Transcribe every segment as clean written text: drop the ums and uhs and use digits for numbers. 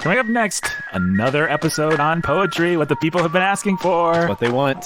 Coming up next, another episode on poetry, what the people have been asking for. What they want.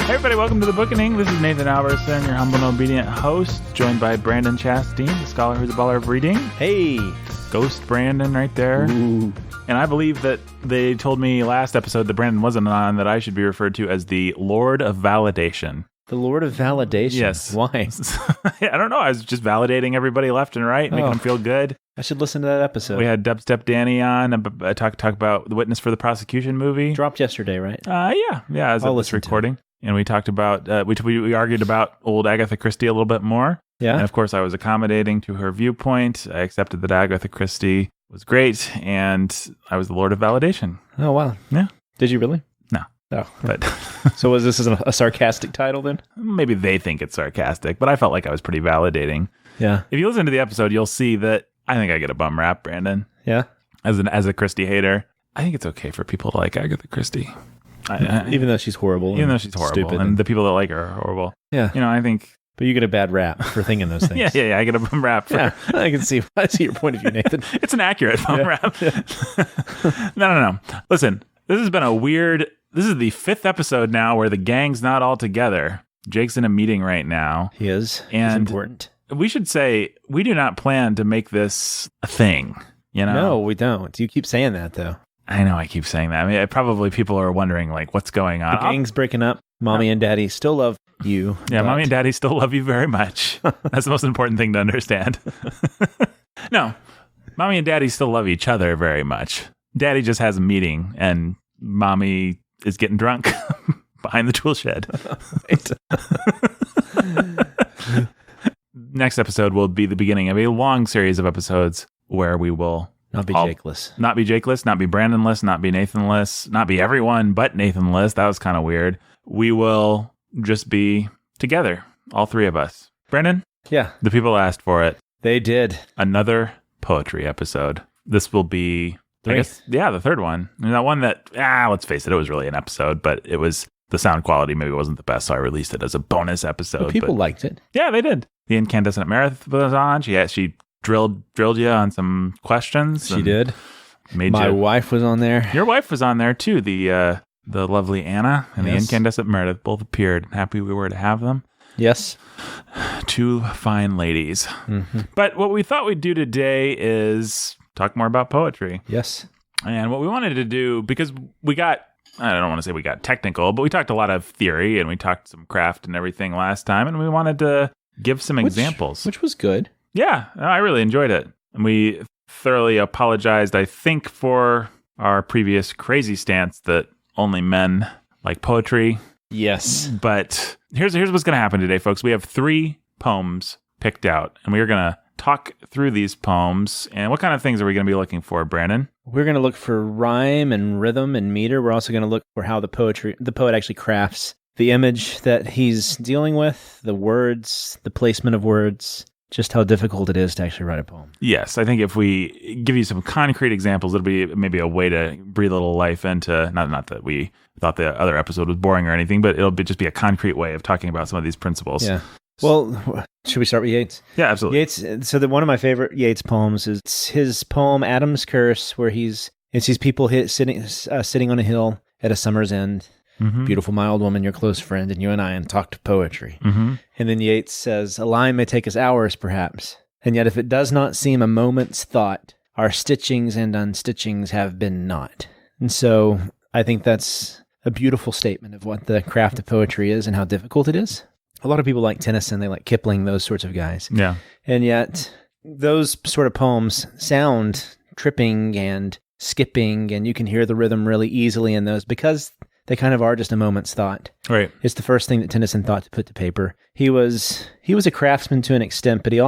Hey everybody, welcome to the Bookening. This is Nathan Albertson, your humble and obedient host, joined by Brandon Chastain, the scholar who's a baller of reading. Hey! Ghost Brandon right there. Ooh. And I believe that they told me last episode that Brandon wasn't on that I should be referred to as the Lord of Validation. The Lord of Validation? Yes. Why? I don't know. I was just validating everybody left and right, making them feel good. I should listen to that episode. We had Dubstep Danny on, talk about the Witness for the Prosecution movie. Dropped yesterday, right? Yeah, as of this recording. And we talked about, we argued about old Agatha Christie a little bit more. Yeah. And of course, I was accommodating to her viewpoint. I accepted that Agatha Christie was great, and I was the Lord of Validation. Oh, wow. Yeah. Did you really? No. Oh. But so was this a sarcastic title then? Maybe they think it's sarcastic, but I felt like I was pretty validating. Yeah. If you listen to the episode, you'll see that I think I get a bum rap, Brandon. Yeah. As a Christie hater, I think it's okay for people to like Agatha Christie. Even though she's horrible. Even though she's horrible. Stupid. And the people that like her are horrible. Yeah. You know, I think... But you get a bad rap for thinking those things. Yeah, I get a bum rap. Yeah, I see your point of view, Nathan. It's an accurate bum rap. Yeah. No. Listen, this has been this is the 5th episode now where the gang's not all together. Jake's in a meeting right now. He is. And he's important. We should say, we do not plan to make this a thing, you know? No, we don't. You keep saying that, though. I know I keep saying that. I mean, probably people are wondering, like, what's going on? The gang's breaking up. Mommy and Daddy still love you. Yeah, Mommy and Daddy still love you very much. That's the most important thing to understand. No, Mommy and Daddy still love each other very much. Daddy just has a meeting, and Mommy is getting drunk behind the tool shed. Next episode will be the beginning of a long series of episodes where we will... Not be Jakeless. Not be Jakeless, not be Brandonless, not be Nathanless, not be everyone but Nathanless. That was kind of weird. We will just be together, all three of us. Brandon? Yeah. The people asked for it. They did. Another poetry episode. This will be, I guess, the third one. And that one that, let's face it, it was really an episode, but it was, the sound quality maybe wasn't the best, so I released it as a bonus episode. But people liked it. Yeah, they did. The Incandescent Meredith was on. She drilled you on some questions. She did. My wife was on there. Your wife was on there too. The lovely Anna and the Incandescent Meredith both appeared. Happy we were to have them. Yes. Two fine ladies. Mm-hmm. But what we thought we'd do today is talk more about poetry. Yes. And what we wanted to do, because I don't want to say we got technical, but we talked a lot of theory and we talked some craft and everything last time, and we wanted to give some examples. Which was good. Yeah, I really enjoyed it. And we thoroughly apologized, I think, for our previous crazy stance that only men like poetry. Yes. But here's what's going to happen today, folks. We have 3 poems picked out, and we are going to talk through these poems. And what kind of things are we going to be looking for, Brandon? We're going to look for rhyme and rhythm and meter. We're also going to look for how the poet actually crafts the image that he's dealing with, the words, the placement of words, just how difficult it is to actually write a poem. Yes, I think if we give you some concrete examples, it'll be maybe a way to breathe a little life into, not that we thought the other episode was boring or anything, but it'll just be a concrete way of talking about some of these principles. Yeah. Well, should we start with Yeats? Yeah, absolutely. Yeats. So one of my favorite Yeats poems is his poem Adam's Curse, where it's these people sitting on a hill at a summer's end. Mm-hmm. Beautiful, mild woman, your close friend, and you and I, and talked poetry. Mm-hmm. And then Yeats says, a line may take us hours, perhaps, and yet if it does not seem a moment's thought, our stitchings and unstitchings have been naught. And so I think that's a beautiful statement of what the craft of poetry is and how difficult it is. A lot of people like Tennyson, they like Kipling, those sorts of guys. Yeah. And yet those sort of poems sound tripping and skipping, and you can hear the rhythm really easily in those because they kind of are just a moment's thought. Right. It's the first thing that Tennyson thought to put to paper. He was a craftsman to an extent, but he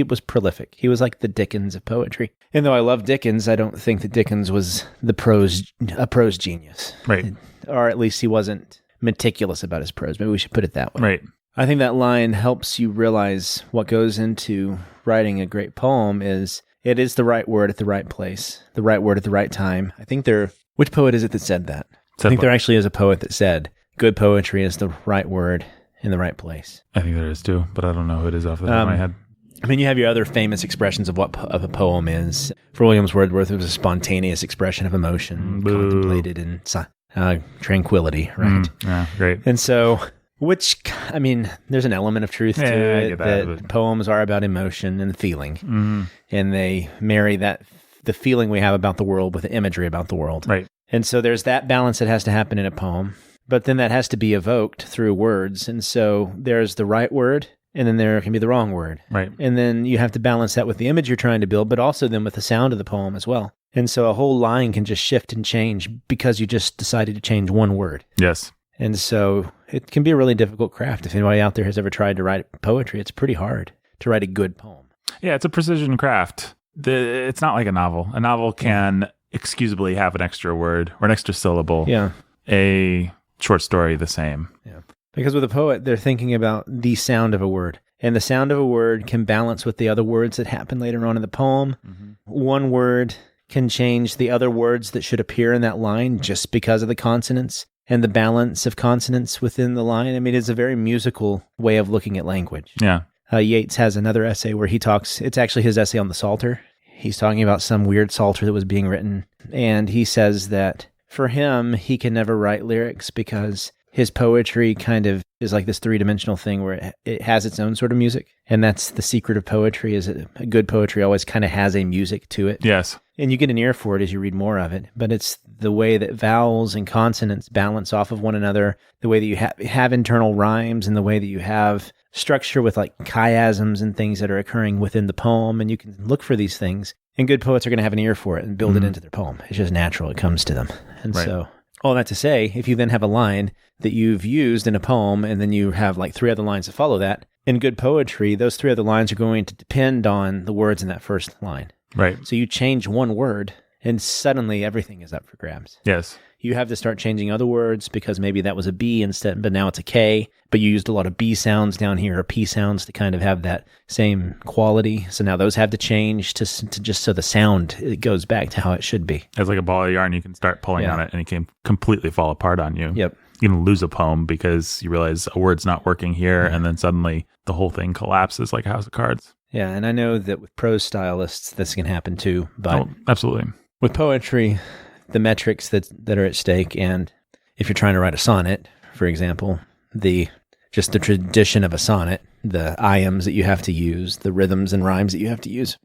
was prolific. He was like the Dickens of poetry. And though I love Dickens, I don't think that Dickens was a prose genius. Right. Or at least he wasn't meticulous about his prose. Maybe we should put it that way. Right. I think that line helps you realize what goes into writing a great poem is it is the right word at the right place, the right word at the right time. I think which poet is it that said that? I think there actually is a poet that said, good poetry is the right word in the right place. I think there is too, but I don't know who it is off the top of my head. I mean, you have your other famous expressions of what of a poem is. For William Wordsworth, it was a spontaneous expression of emotion, contemplated in tranquility, right? Yeah, great. And so, there's an element of truth to it that poems are about emotion and feeling, and they marry the feeling we have about the world with the imagery about the world. Right. And so there's that balance that has to happen in a poem, but then that has to be evoked through words. And so there's the right word, and then there can be the wrong word. Right. And then you have to balance that with the image you're trying to build, but also then with the sound of the poem as well. And so a whole line can just shift and change because you just decided to change one word. Yes. And so it can be a really difficult craft. If anybody out there has ever tried to write poetry, it's pretty hard to write a good poem. Yeah, it's a precision craft. It's not like a novel. A novel can excusably have an extra word or an extra syllable. Yeah. A short story, the same. Yeah. Because with a poet, they're thinking about the sound of a word. And the sound of a word can balance with the other words that happen later on in the poem. Mm-hmm. One word can change the other words that should appear in that line just because of the consonants and the balance of consonants within the line. I mean, it's a very musical way of looking at language. Yeah. Yeats has another essay where he talks, it's actually his essay on the Psalter. He's talking about some weird Psalter that was being written. And he says that for him, he can never write lyrics because his poetry kind of is like this three-dimensional thing where it has its own sort of music. And that's the secret of poetry, is that a good poetry always kind of has a music to it. Yes. And you get an ear for it as you read more of it. But it's the way that vowels and consonants balance off of one another, the way that you have internal rhymes, and the way that you have structure with like chiasms and things that are occurring within the poem. And you can look for these things. And good poets are going to have an ear for it and build it into their poem. It's just natural. It comes to them. And so all that to say, if you then have a line that you've used in a poem, and then you have like three other lines that follow that, in good poetry, those three other lines are going to depend on the words in that first line. Right. So you change one word, and suddenly everything is up for grabs. Yes. You have to start changing other words because maybe that was a B instead, but now it's a K, but you used a lot of B sounds down here, or P sounds, to kind of have that same quality. So now those have to change to just so the sound, it goes back to how it should be. It's like a ball of yarn. You can start pulling on it and it can completely fall apart on you. Yep. You can lose a poem because you realize a word's not working here, and then suddenly the whole thing collapses like a house of cards. Yeah, and I know that with prose stylists, this can happen too, but absolutely. With poetry, the metrics that are at stake, and if you're trying to write a sonnet, for example, the tradition of a sonnet, the iambs that you have to use, the rhythms and rhymes that you have to use,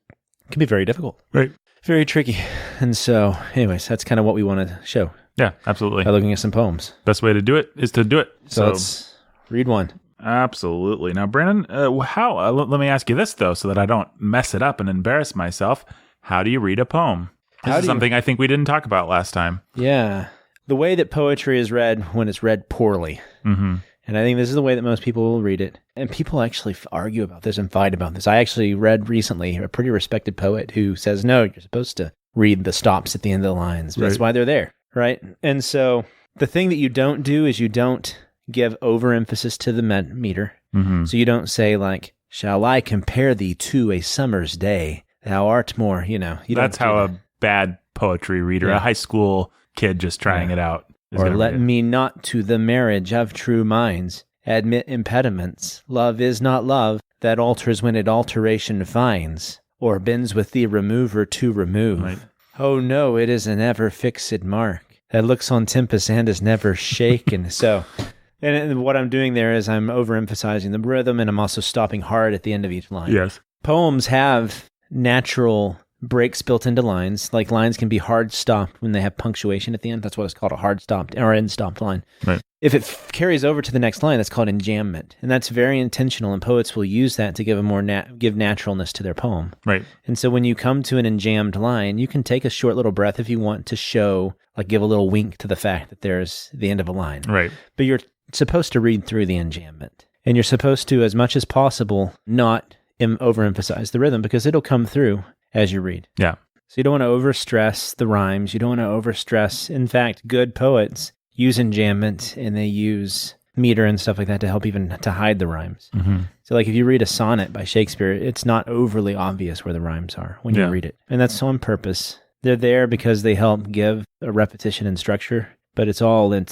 can be very difficult. Right. Very tricky. And so, anyways, that's kind of what we want to show. Yeah, absolutely. By looking at some poems. Best way to do it is to do it. So let's read one. Absolutely. Now, Brandon, let me ask you this, though, so that I don't mess it up and embarrass myself. How do you read a poem? This is something I think we didn't talk about last time. Yeah. The way that poetry is read when it's read poorly. Mm-hmm. And I think this is the way that most people will read it. And people actually argue about this and fight about this. I actually read recently a pretty respected poet who says, no, you're supposed to read the stops at the end of the lines. That's why they're there, right? And so the thing that you don't do is you don't give overemphasis to the meter. Mm-hmm. So you don't say like, shall I compare thee to a summer's day? Thou art more, That's how a bad poetry reader, a high school kid just trying it out. Or let me not to the marriage of true minds admit impediments. Love is not love that alters when it alteration finds, or bends with the remover to remove. Right. Oh no, it is an ever fixed mark that looks on tempest and is never shaken. So, and what I'm doing there is I'm overemphasizing the rhythm, and I'm also stopping hard at the end of each line. Yes. Poems have natural breaks built into lines. Like lines can be hard stopped when they have punctuation at the end. That's what it's called, a hard stopped or end stopped line. Right. If it carries over to the next line, that's called enjambment. And that's very intentional, and poets will use that to give a more give naturalness to their poem. Right. And so when you come to an enjambed line, you can take a short little breath if you want to show, like give a little wink to the fact that there's the end of a line. Right. But you're supposed to read through the enjambment. And you're supposed to, as much as possible, not overemphasize the rhythm, because it'll come through as you read. Yeah. So you don't want to overstress the rhymes. You don't want to overstress. In fact, good poets use enjambment, and they meter and stuff like that to help even to hide the rhymes. So like if you read a sonnet by Shakespeare, it's not overly obvious where the rhymes are when you read it. And that's on purpose. They're there because they help give a repetition and structure, but it's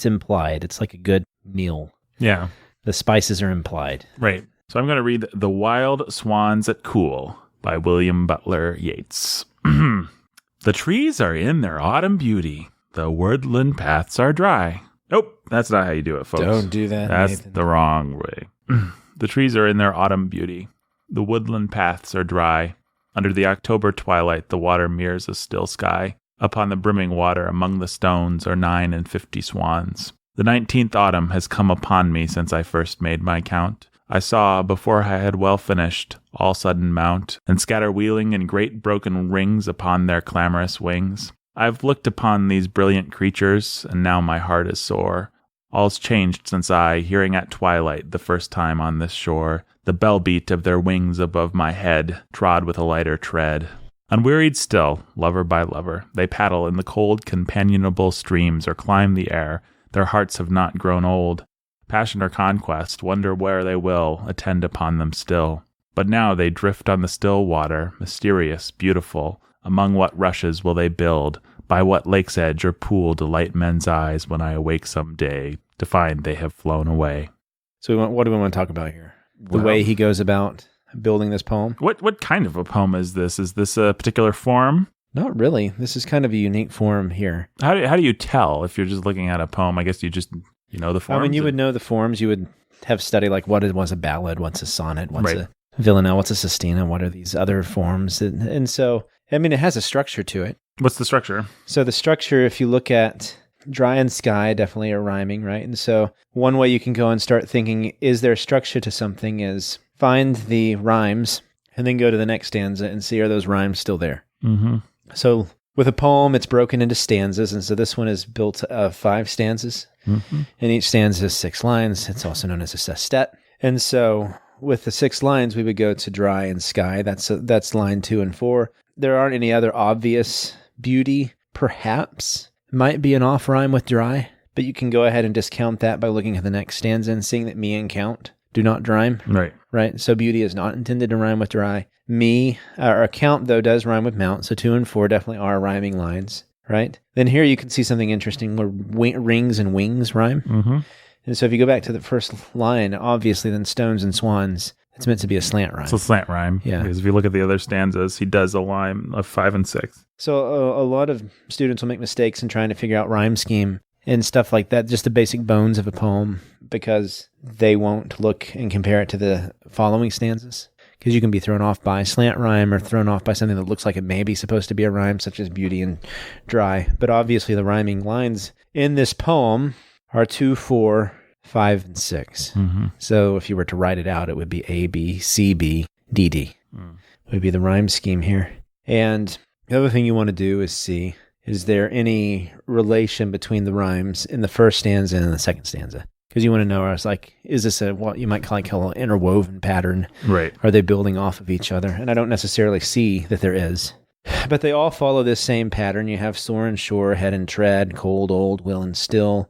implied. It's like a good meal. Yeah. The spices are implied. Right. So I'm going to read The Wild Swans at Cool by William Butler Yeats. The trees are in their autumn beauty. The woodland paths are dry. Nope, that's not how you do it, folks. Don't do that, That's Nathan. the wrong way. The trees are in their autumn beauty. The woodland paths are dry. Under the October twilight, the water mirrors a still sky. Upon the brimming water, among the stones, are 59 swans. The 19th autumn has come upon me since I first made my count. I saw, before I had well finished, all sudden mount, and scatter wheeling in great broken rings upon their clamorous wings. I've looked upon these brilliant creatures, and now my heart is sore. All's changed since I, hearing at twilight the first time on this shore, the bell beat of their wings above my head, trod with a lighter tread. Unwearied still, lover by lover, they paddle in the cold companionable streams or climb the air. Their hearts have not grown old. Passion or conquest, wonder where they will, attend upon them still. But now they drift on the still water, mysterious, beautiful. Among what rushes will they build? By what lake's edge or pool delight men's eyes when I awake some day to find they have flown away? So what do we want to talk about here? The way he goes about building this poem? What kind of a poem is this? Is this a particular form? Not really. This is kind of a unique form here. How do you tell if you're just looking at a poem? I guess you know the forms. I mean, you would know the forms. You would have studied like what was a ballad, what's a sonnet, what's a villanelle, what's a sestina, what are these other forms? And so, I mean, it has a structure to it. What's the structure? So the structure, if you look at dry and sky, definitely are rhyming, right? And so one way you can go and start thinking, is there a structure to something, is find the rhymes and then go to the next stanza and see, are those rhymes still there? Mm-hmm. So with a poem, it's broken into stanzas. And so this one is built of 5 stanzas. Mm-hmm. And each stanza is 6 lines. It's also known as a sestet. And so with the 6 lines, we would go to dry and sky. That's line 2 and 4. There aren't any other obvious beauty, perhaps. Might be an off rhyme with dry, but you can go ahead and discount that by looking at the next stanza and seeing that me and count do not rhyme. Right. So beauty is not intended to rhyme with dry. Count, though, does rhyme with mount. So 2 and 4 definitely are rhyming lines, right? Then here you can see something interesting where rings and wings rhyme. Mm-hmm. And so if you go back to the first line, obviously then stones and swans, it's meant to be a slant rhyme. It's a slant rhyme. Yeah. Because if you look at the other stanzas, he does a line of 5 and 6. So a lot of students will make mistakes in trying to figure out rhyme scheme and stuff like that, just the basic bones of a poem, because they won't look and compare it to the following stanzas. Because you can be thrown off by slant rhyme or thrown off by something that looks like it may be supposed to be a rhyme, such as beauty and dry. But obviously the rhyming lines in this poem are 2, 4, 5, and 6. Mm-hmm. So if you were to write it out, it would be A, B, C, B, D, D. Would be the rhyme scheme here. And the other thing you want to do is see, is there any relation between the rhymes in the first stanza and the second stanza? Because you want to know, is this what you might call an interwoven pattern? Right. Are they building off of each other? And I don't necessarily see that there is. But they all follow this same pattern. You have soar and shore, head and tread, cold, old, will and still,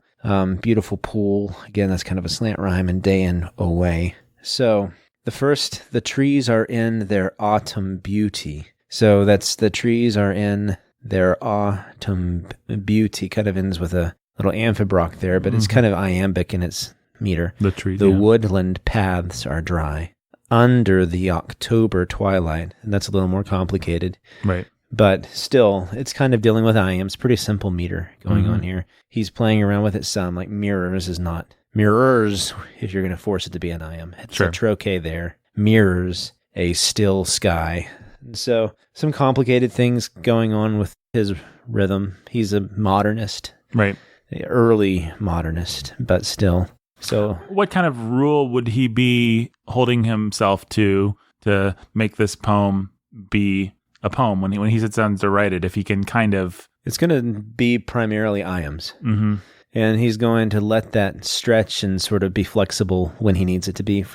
beautiful pool. Again, that's kind of a slant rhyme, and day and away. So the trees are in their autumn beauty. So that's the trees are in their autumn beauty. Kind of ends with a little amphibroch there, but it's kind of iambic in its meter. The woodland paths are dry under the October twilight, and that's a little more complicated. Right. But still, it's kind of dealing with iams. Pretty simple meter going on here. He's playing around with it some, like mirrors is not. Mirrors, if you're going to force it to be an iam. It's a trochee there. Mirrors a still sky. And so some complicated things going on with his rhythm. He's a modernist. Right. Early modernist, but still. So what kind of rule would he be holding himself to make this poem be a poem when he sits down to write it? If he can kind of... It's going to be primarily iams. Mm-hmm. And he's going to let that stretch and sort of be flexible when he needs it to be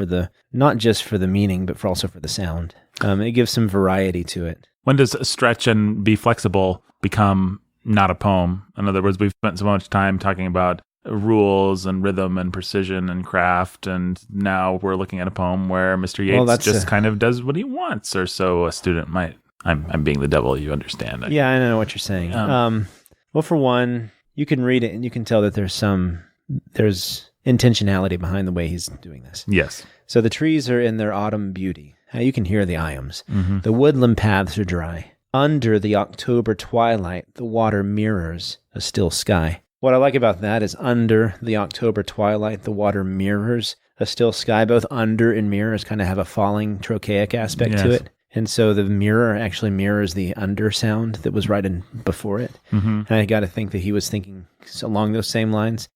not just for the meaning, but also for the sound. It gives some variety to it. When does stretch and be flexible become not a poem? In other words, we've spent so much time talking about rules and rhythm and precision and craft. And now we're looking at a poem where Mr. Yates just kind of does what he wants, or so a student might. I'm being the devil, you understand. Yeah, I know what you're saying. Well, for one, you can read it and you can tell that there's intentionality behind the way he's doing this. Yes. So the trees are in their autumn beauty. You can hear the iams. Mm-hmm. The woodland paths are dry. Under the October twilight, the water mirrors a still sky. What I like about that is under the October twilight, the water mirrors a still sky. Both under and mirrors kind of have a falling trochaic aspect to it. And so the mirror actually mirrors the under sound that was right in before it. Mm-hmm. And I got to think that he was thinking along those same lines.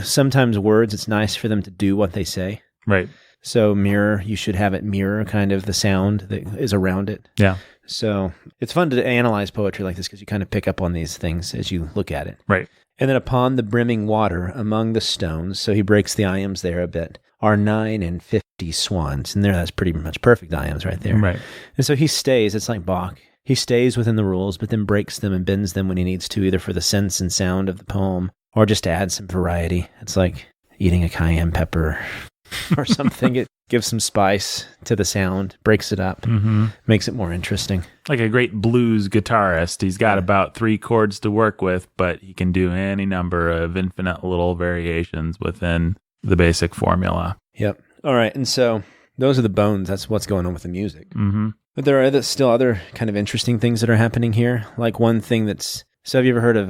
Sometimes words, it's nice for them to do what they say. Right. So mirror, you should have it mirror kind of the sound that is around it. Yeah. So it's fun to analyze poetry like this because you kind of pick up on these things as you look at it. Right. And then upon the brimming water among the stones, so he breaks the iambs there a bit, are 9 and 50 swans. And that's pretty much perfect iambs right there. Right. And so he stays, it's like Bach. He stays within the rules, but then breaks them and bends them when he needs to, either for the sense and sound of the poem or just to add some variety. It's like eating a cayenne pepper or something. It gives some spice to the sound, breaks it up, makes it more interesting. Like a great blues guitarist, he's got about 3 chords to work with, but he can do any number of infinite little variations within the basic formula. Yep. All right. And so those are the bones. That's what's going on with the music. Mm-hmm. But there are still other kind of interesting things that are happening here. Like one thing so have you ever heard of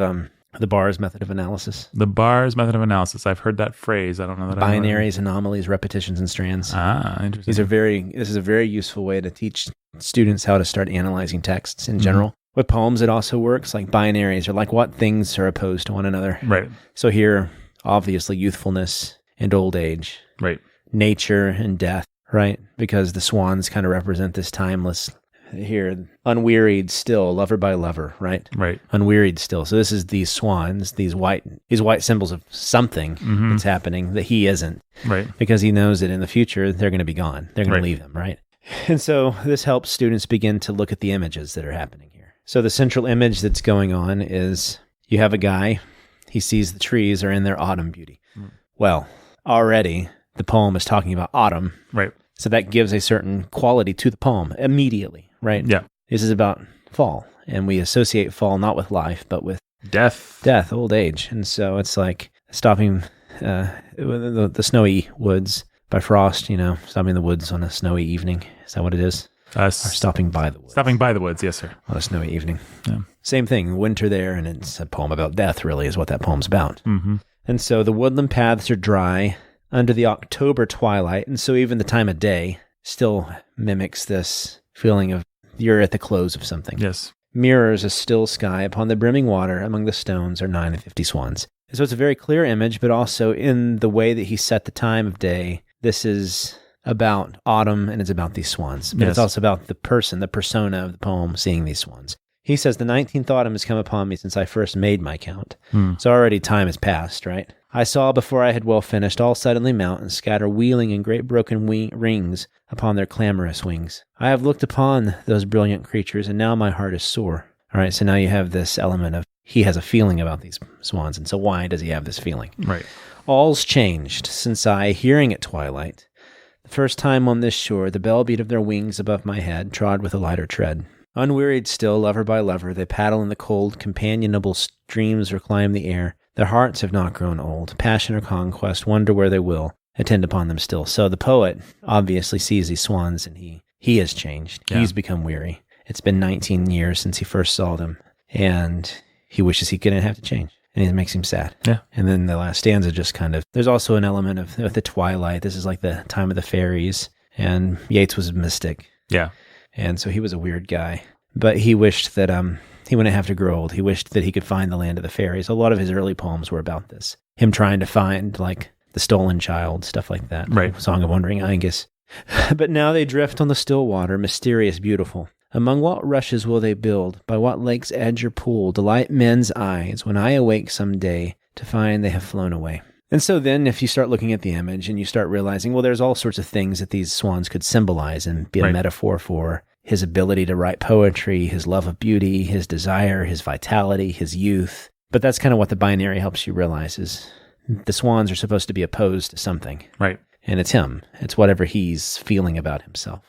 the Barr's method of analysis? The Barr's method of analysis. I've heard that phrase. I don't know that Binaries, anomalies, repetitions, and strands. Interesting. This is a very useful way to teach students how to start analyzing texts in general. With poems, it also works. Like binaries are like what things are opposed to one another. Right. So here, obviously, youthfulness and old age. Right. Nature and death, right? Because the swans kind of represent this timeless, here, unwearied still, lover by lover, right? Right. Unwearied still. So this is these swans, these white symbols of something that's happening that he isn't. Right. Because he knows that in the future, they're going to be gone. They're going to leave them, right? And so this helps students begin to look at the images that are happening here. So the central image that's going on is you have a guy, he sees the trees are in their autumn beauty. Well, already the poem is talking about autumn. Right. So that gives a certain quality to the poem immediately, right? Yeah. This is about fall, and we associate fall not with life, but with death, old age. And so it's like stopping the snowy woods by frost, stopping the woods on a snowy evening. Is that what it is? Or stopping by the woods. Stopping by the woods, yes, sir. On a snowy evening. Yeah. Same thing, winter there, and it's a poem about death, really, is what that poem's about. Mm-hmm. And so the woodland paths are dry under the October twilight, and so even the time of day still mimics this feeling of you're at the close of something. Yes. Mirrors a still sky upon the brimming water among the stones are 9 and 50 swans. And so it's a very clear image, but also in the way that he set the time of day, this is about autumn and it's about these swans. But it's also about the persona of the poem seeing these swans. He says, the 19th autumn has come upon me since I first made my count. So already time has passed, right? I saw before I had well finished all suddenly mount and scatter wheeling in great broken rings upon their clamorous wings. I have looked upon those brilliant creatures, and now my heart is sore. All right, so now you have this element of he has a feeling about these swans, and so why does he have this feeling? Right. All's changed since I, hearing at twilight, the first time on this shore, the bell beat of their wings above my head, trod with a lighter tread. Unwearied still, lover by lover, they paddle in the cold, companionable streams or climb the air. Their hearts have not grown old. Passion or conquest, wonder where they will, attend upon them still. So the poet obviously sees these swans, and he has changed. Yeah. He's become weary. It's been 19 years since he first saw them, and he wishes he couldn't have to change. And it makes him sad. Yeah. And then the last stanza just kind of, there's also an element of the twilight. This is like the time of the fairies, and Yeats was a mystic. Yeah. And so he was a weird guy. But he wished that he wouldn't have to grow old. He wished that he could find the land of the fairies. A lot of his early poems were about this. Him trying to find, like, the stolen child, stuff like that. Right. Song of Wandering Aengus. But now they drift on the still water, mysterious, beautiful. Among what rushes will they build? By what lake's edge or pool delight men's eyes when I awake some day to find they have flown away? And so then if you start looking at the image and you start realizing, well, there's all sorts of things that these swans could symbolize and be a metaphor for his ability to write poetry, his love of beauty, his desire, his vitality, his youth. But that's kind of what the binary helps you realize is the swans are supposed to be opposed to something. Right. And it's him. It's whatever he's feeling about himself,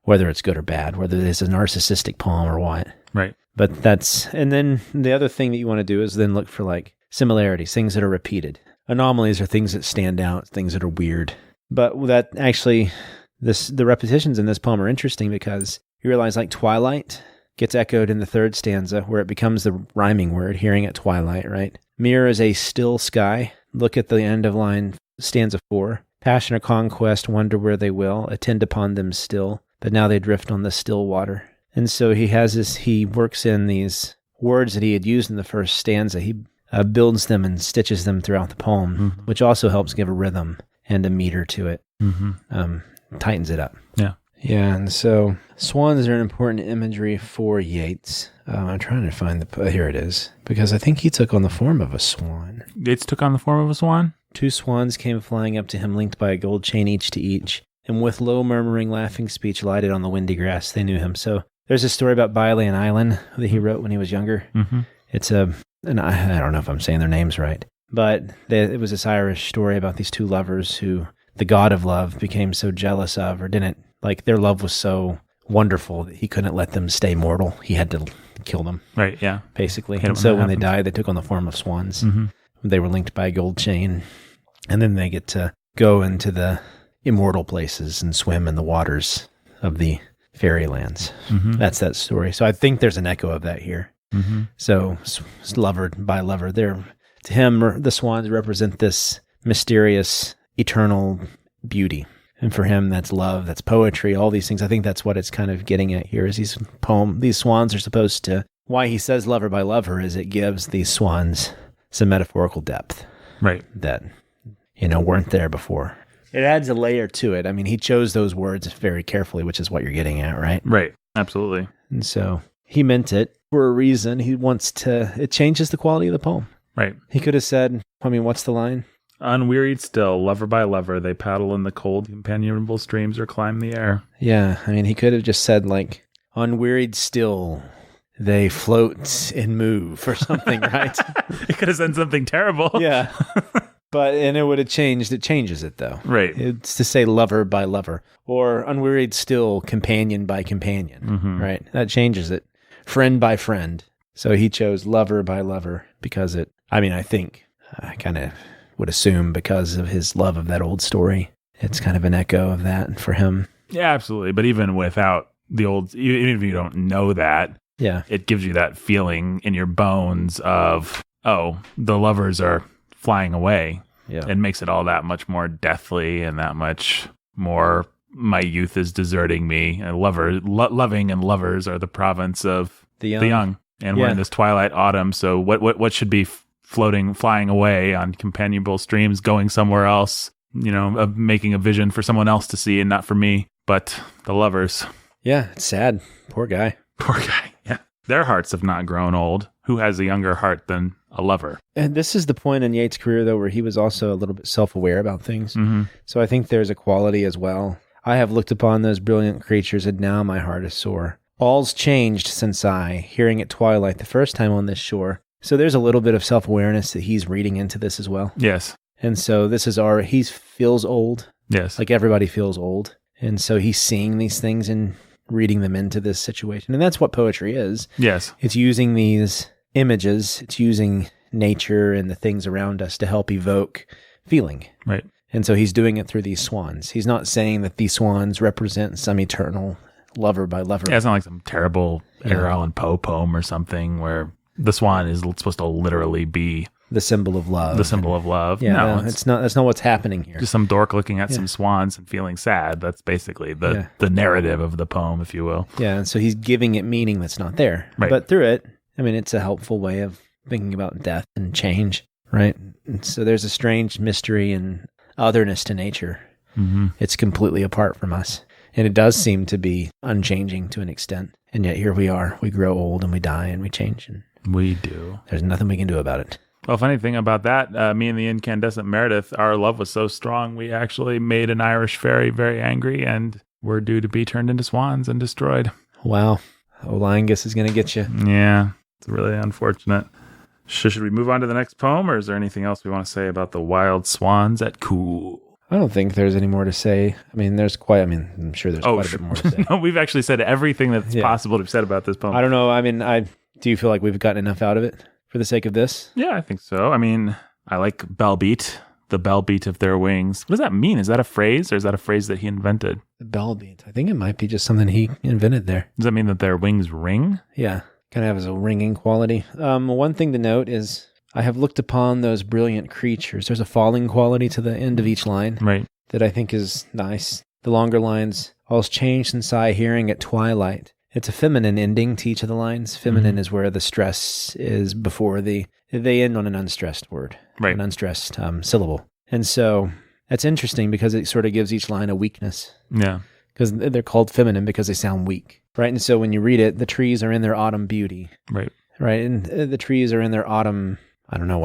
whether it's good or bad, whether it's a narcissistic poem or what. Right. But and then the other thing that you want to do is then look for like similarities, things that are repeated. Anomalies are things that stand out, things that are weird. But that actually, the repetitions in this poem are interesting because you realize like twilight gets echoed in the third stanza where it becomes the rhyming word, hearing at twilight, right? Mirror is a still sky. Look at the end of line stanza 4. Passion or conquest, wonder where they will, attend upon them still, but now they drift on the still water. And so he works in these words that he had used in the first stanza. He builds them and stitches them throughout the poem, which also helps give a rhythm and a meter to it. Tightens it up. Yeah. Yeah, and so swans are an important imagery for Yeats. I'm trying to find here it is, because I think he took on the form of a swan. Yeats took on the form of a swan? 2 swans came flying up to him, linked by a gold chain each to each, and with low murmuring laughing speech lighted on the windy grass, they knew him. So there's a story about Bailey and Island that he wrote when he was younger. It's and I don't know if I'm saying their names right, but it was this Irish story about these 2 lovers who the god of love became so jealous of, or didn't, like their love was so wonderful that he couldn't let them stay mortal. He had to kill them. Right, yeah. Basically. And so when they died, they took on the form of swans. They were linked by a gold chain. And then they get to go into the immortal places and swim in the waters of the fairylands. That's that story. So I think there's an echo of that here. So lover by lover. To him, the swans represent this mysterious, eternal beauty. And for him, that's love, that's poetry, all these things. I think that's what it's kind of getting at here is these swans are supposed to, why he says lover by lover is it gives these swans some metaphorical depth. Right. That, weren't there before. It adds a layer to it. I mean, he chose those words very carefully, which is what you're getting at, right? Right. Absolutely. And so he meant it for a reason. It changes the quality of the poem. Right. He could have said, what's the line? Unwearied still, lover by lover, they paddle in the cold, companionable streams or climb the air. Yeah, I mean, he could have just said, like, unwearied still, they float and move or something, right? He could have said something terrible. Yeah. And it would have changed. It changes it, though. Right. It's to say lover by lover. Or unwearied still, companion by companion, right? That changes it. Friend by friend. So he chose lover by lover because I think I kind of would assume because of his love of that old story. It's kind of an echo of that for him. Yeah, absolutely. But even without even if you don't know that, yeah, it gives you that feeling in your bones of, oh, the lovers are flying away. Yeah. It makes it all that much more deathly and that much more, my youth is deserting me. And loving and lovers are the province of the young. And we're in this twilight autumn. So what should be flying away on companionable streams, going somewhere else, making a vision for someone else to see and not for me, but the lovers. Yeah, it's sad. Poor guy. Yeah. Their hearts have not grown old. Who has a younger heart than a lover? And this is the point in Yeats' career, though, where he was also a little bit self-aware about things. So I think there's a quality as well. I have looked upon those brilliant creatures, and now my heart is sore. All's changed since hearing at twilight the first time on this shore. So there's a little bit of self-awareness that he's reading into this as well. Yes. And so this is he feels old. Yes. Like everybody feels old. And so he's seeing these things and reading them into this situation. And that's what poetry is. Yes. It's using these images. It's using nature and the things around us to help evoke feeling. Right. And so he's doing it through these swans. He's not saying that these swans represent some eternal lover by lover. Yeah, it's not like some terrible Edgar Allan Poe poem or something where the swan is supposed to literally be the symbol of love. The symbol of love. Yeah, no, it's not. That's not what's happening here. Just some dork looking at some swans and feeling sad. That's basically the narrative of the poem, if you will. Yeah, and so he's giving it meaning that's not there. Right. But through it, I mean, it's a helpful way of thinking about death and change, right? And so there's a strange mystery and otherness to nature. It's completely apart from us. And it does seem to be unchanging to an extent. And yet here we are. We grow old and we die and we change. And we do. There's nothing we can do about it. Well, funny thing about that, me and the incandescent Meredith, our love was so strong, we actually made an Irish fairy very angry, and we're due to be turned into swans and destroyed. Wow. Old Angus is going to get you. Yeah, it's really unfortunate. Should we move on to the next poem, or is there anything else we want to say about the wild swans at Cool? I don't think there's any more to say. I mean, I'm sure there's quite a bit more to say. No, we've actually said everything that's possible to be said about this poem. I don't know. I mean, do you feel like we've gotten enough out of it for the sake of this? Yeah, I think so. I mean, I like bell beat, the bell beat of their wings. What does that mean? Is that a phrase, or is that a phrase that he invented? The bell beat. I think it might be just something he invented there. Does that mean that their wings ring? Yeah, kind of has a ringing quality. One thing to note is I have looked upon those brilliant creatures. There's a falling quality to the end of each line. Right. That I think is nice. The longer lines, all's changed since I hearing at twilight. It's a feminine ending to each of the lines. Feminine is where the stress is before they end on an unstressed word, right? An unstressed syllable. And so that's interesting because it sort of gives each line a weakness. Yeah. Because they're called feminine because they sound weak, right? And so when you read it, the trees are in their autumn beauty. Right. Right. And the trees are in their autumn, I don't know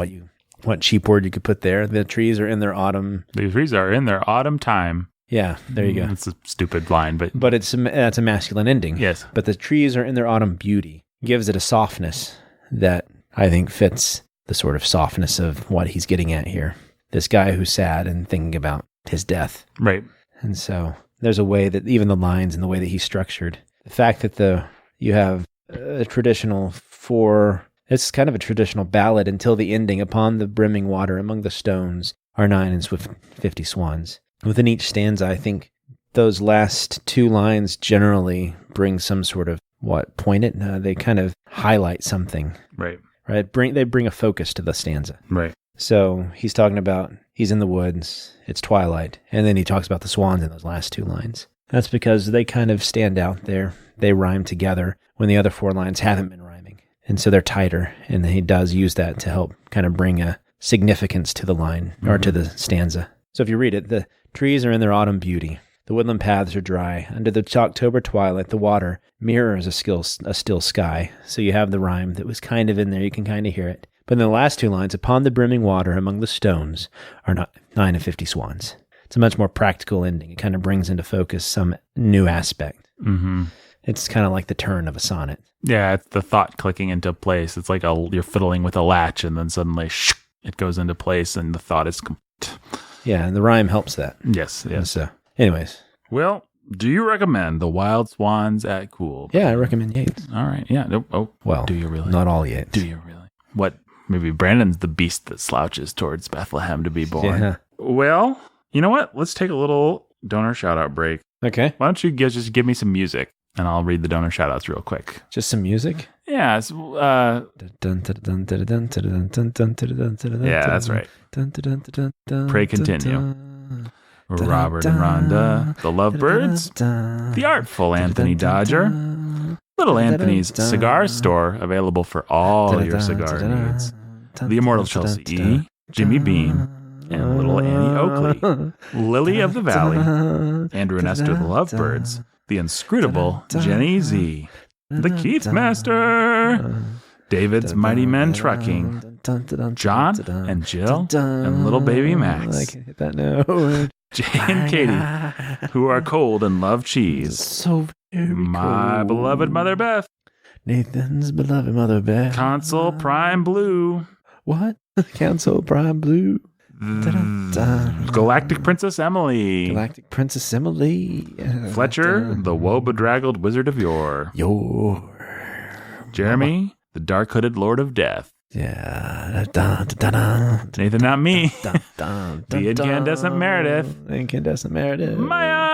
what cheap word you could put there. The trees are in their autumn. The trees are in their autumn time. Yeah, there you go. It's a stupid line, but that's a masculine ending. Yes. But the trees are in their autumn beauty. Gives it a softness that I think fits the sort of softness of what he's getting at here. This guy who's sad and thinking about his death. Right. And so there's a way that even the lines and the way that he's structured, the fact that you have a traditional it's kind of a traditional ballad until the ending. Upon the brimming water among the stones are 9 and swift 50 swans. Within each stanza, I think those last two lines generally bring some sort of poignant. They kind of highlight something. Right. Right. They bring a focus to the stanza. Right. So he's talking about he's in the woods. It's twilight, and then he talks about the swans in those last two lines. That's because they kind of stand out there. They rhyme together when the other four lines haven't been rhyming, and so they're tighter. And he does use that to help kind of bring a significance to the line or to the stanza. So if you read it, the trees are in their autumn beauty. The woodland paths are dry. Under the October twilight, the water mirrors a still sky. So you have the rhyme that was kind of in there. You can kind of hear it. But in the last two lines, upon the brimming water among the stones are 9 and 50 swans. It's a much more practical ending. It kind of brings into focus some new aspect. Mm-hmm. It's kind of like the turn of a sonnet. Yeah, it's the thought clicking into place. It's like you're fiddling with a latch, and then suddenly it goes into place, and the thought is complete. Yeah, and the rhyme helps that. Yes. So, anyways. Well, do you recommend The Wild Swans at Cool? Yeah, I recommend Yates. All right. Yeah. Well, do you really? Not all Yates. Do you really? What? Maybe Brandon's the beast that slouches towards Bethlehem to be born. Yeah. Well, you know what? Let's take a little donor shout-out break. Okay. Why don't you just give me some music, and I'll read the donor shout-outs real quick. Just some music? Yeah. Yeah, that's right. Pray continue. Robert and Rhonda, the Lovebirds, the Artful Anthony Dodger, Little Anthony's Cigar Store, available for all your cigar needs, the Immortal Chelsea E, Jimmy Beam, and Little Annie Oakley, Lily of the Valley, Andrew and Esther the Lovebirds, the Inscrutable Jenny Z, the Keith Master, David's Mighty Men Trucking, John and Jill, and little baby Max. I can hit that note. Jay and Katie, who are cold and love cheese. So very My cold. beloved Mother Beth. Nathan's beloved Mother Beth. Console Prime Blue. What? Council Prime Blue. Galactic Princess Emily. Galactic Princess Emily. Fletcher, the woe-bedraggled Wizard of Yore. Jeremy, the dark-hooded Lord of Death. Yeah. Nathan, not me. The incandescent Meredith. Incandescent Meredith. Maya.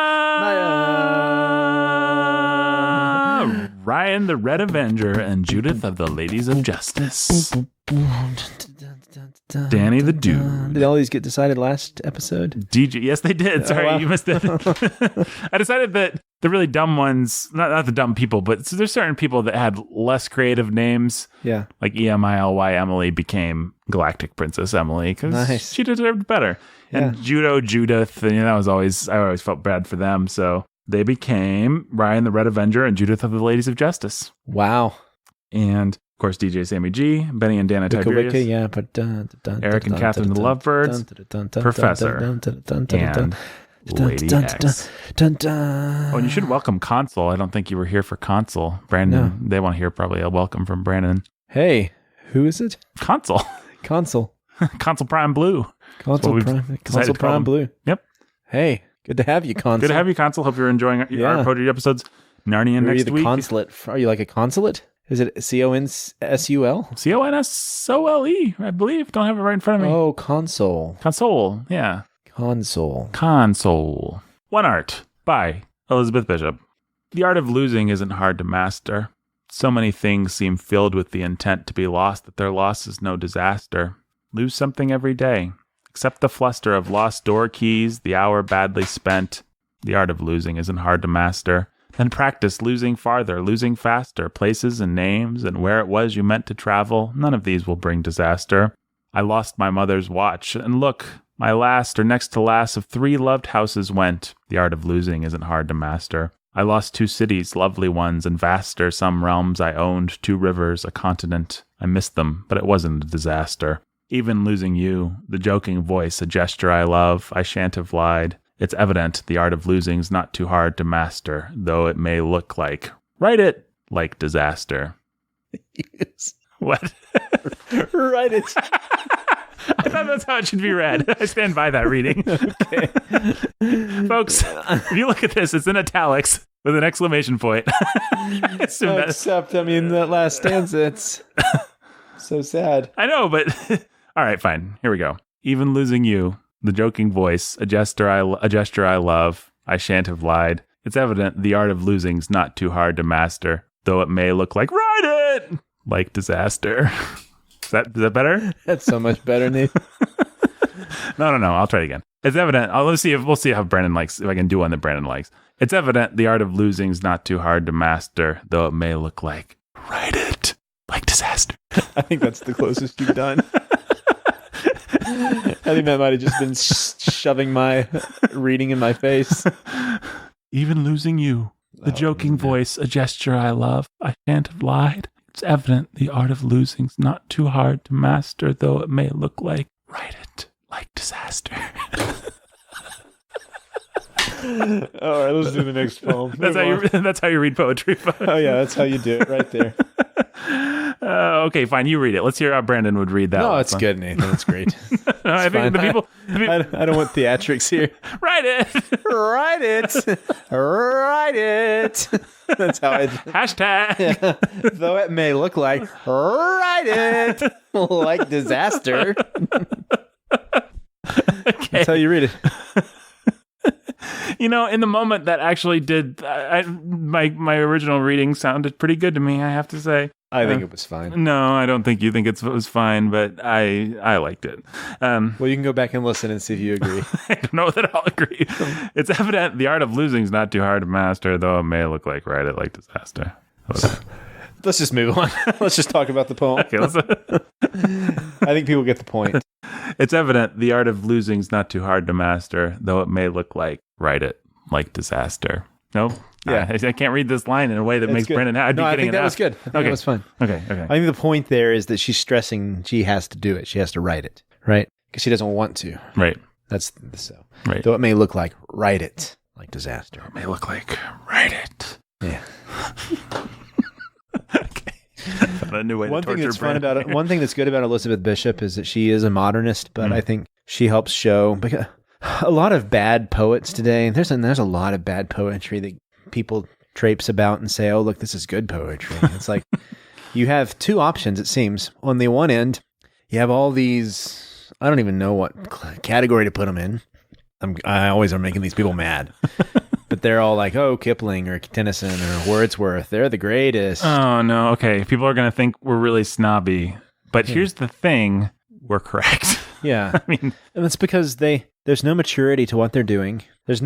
Ryan, the Red Avenger, and Judith of the Ladies of Justice. Danny the Dude. Did all these get decided last episode? DJ. Yes, they did. Sorry, wow. You missed it. I decided that the really dumb ones, not the dumb people, but there's certain people that had less creative names. Yeah. Like EMILY Emily became Galactic Princess Emily because she deserved better. And Judith, and I always felt bad for them. So they became Ryan the Red Avenger and Judith of the Ladies of Justice. Wow. And of course, DJ Sammy G, Benny and Dana Tiberius, Eric and Catherine the Lovebirds, Professor, and Lady X. Oh, and you should welcome Consul. I don't think you were here for Consul. Brandon, they want to hear probably a welcome from Brandon. Hey, Who is it? Console. Console. Console Prime Blue. Console Prime Blue. Yep. Hey, good to have you, Console. Good to have you, Console. Hope you're enjoying our poetry episodes. Narnia next week. Consulate? Are you like a consulate? Is it C-O-N-S-U-L? C-O-N-S-O-L-E, I believe. Don't have it right in front of me. Oh, console. Console, yeah. Console. One Art by Elizabeth Bishop. The art of losing isn't hard to master. So many things seem filled with the intent to be lost that their loss is no disaster. Lose something every day. Accept the fluster of lost door keys, the hour badly spent. The art of losing isn't hard to master. Then practice losing farther, losing faster, places and names, and where it was you meant to travel. None of these will bring disaster. I lost my mother's watch, and look, my last or next to last of 3 loved houses went. The art of losing isn't hard to master. I lost 2 cities, lovely ones, and vaster some realms I owned, 2 rivers, a continent. I missed them, but it wasn't a disaster. Even losing you, the joking voice, a gesture I love, I shan't have lied. It's evident the art of losing's not too hard to master, though it may look like, write it, like disaster. Yes. What? Write it. I thought that's how it should be read. I stand by that reading. Okay. Folks, if you look at this, it's in italics with an exclamation point. Except, I mean, that last stanza, it's so sad. I know, but all right, fine. Here we go. Even losing you, the joking voice, a gesture I love, I shan't have lied. It's evident the art of losing's not too hard to master, though it may look like, write it, like disaster. Is that better? That's so much better, Nate. No. I'll try it again. It's evident. We'll see how Brandon likes, if I can do one that Brandon likes. It's evident the art of losing's not too hard to master, though it may look like, write it, like disaster. I think that's the closest you've done. I think that might have just been shoving my reading in my face. Even losing you, the joking voice, a gesture I love, I shan't have lied. It's evident the art of losing's not too hard to master, though it may look like, write it, like disaster. All right, let's do the next poem. That's how you read poetry, folks. Oh yeah, that's how you do it right there. Okay, fine. You read it. Let's hear how Brandon would read that. No, it's good, Nathan. That's great. I think the people. I don't want theatrics here. Write it. Write it. Write it. That's how I. Hashtag. Yeah. Though it may look like, write it, like disaster. Okay. That's how you read it. You know, in the moment that actually did, my original reading sounded pretty good to me, I have to say. I think it was fine. No, I don't think you think it was fine, but I liked it. Well, you can go back and listen and see if you agree. I don't know that I'll agree. It's evident the art of losing is not too hard to master, though it may look like write it like disaster. Let's just move on. Let's just talk about the poem. Okay, I think people get the point. It's evident the art of losing is not too hard to master, though it may look like write it like disaster. No? Yeah. I can't read this line in a way that makes good. Brandon happy. No, I think that was good. I think that was fine. Okay. I think the point there is that she's stressing she has to do it. She has to write it, right? Because she doesn't want to. Right. That's so. Right. Though it may look like write it like disaster. It may look like write it. Yeah. Okay. A new way One to thing torture that's fun Brandon. about it, one thing that's good about Elizabeth Bishop is that she is a modernist, but I think she helps show because a lot of bad poets today. There's a lot of bad poetry that people traipse about and say, "Oh, look, this is good poetry." It's like you have two options. It seems on the one end, you have all these. I don't even know what category to put them in. I always are making these people mad. But they're all like, oh, Kipling or Tennyson or Wordsworth. They're the greatest. Oh, no. Okay. People are going to think we're really snobby. But here's the thing. We're correct. Yeah. I mean, and that's because there's no maturity to what they're doing. What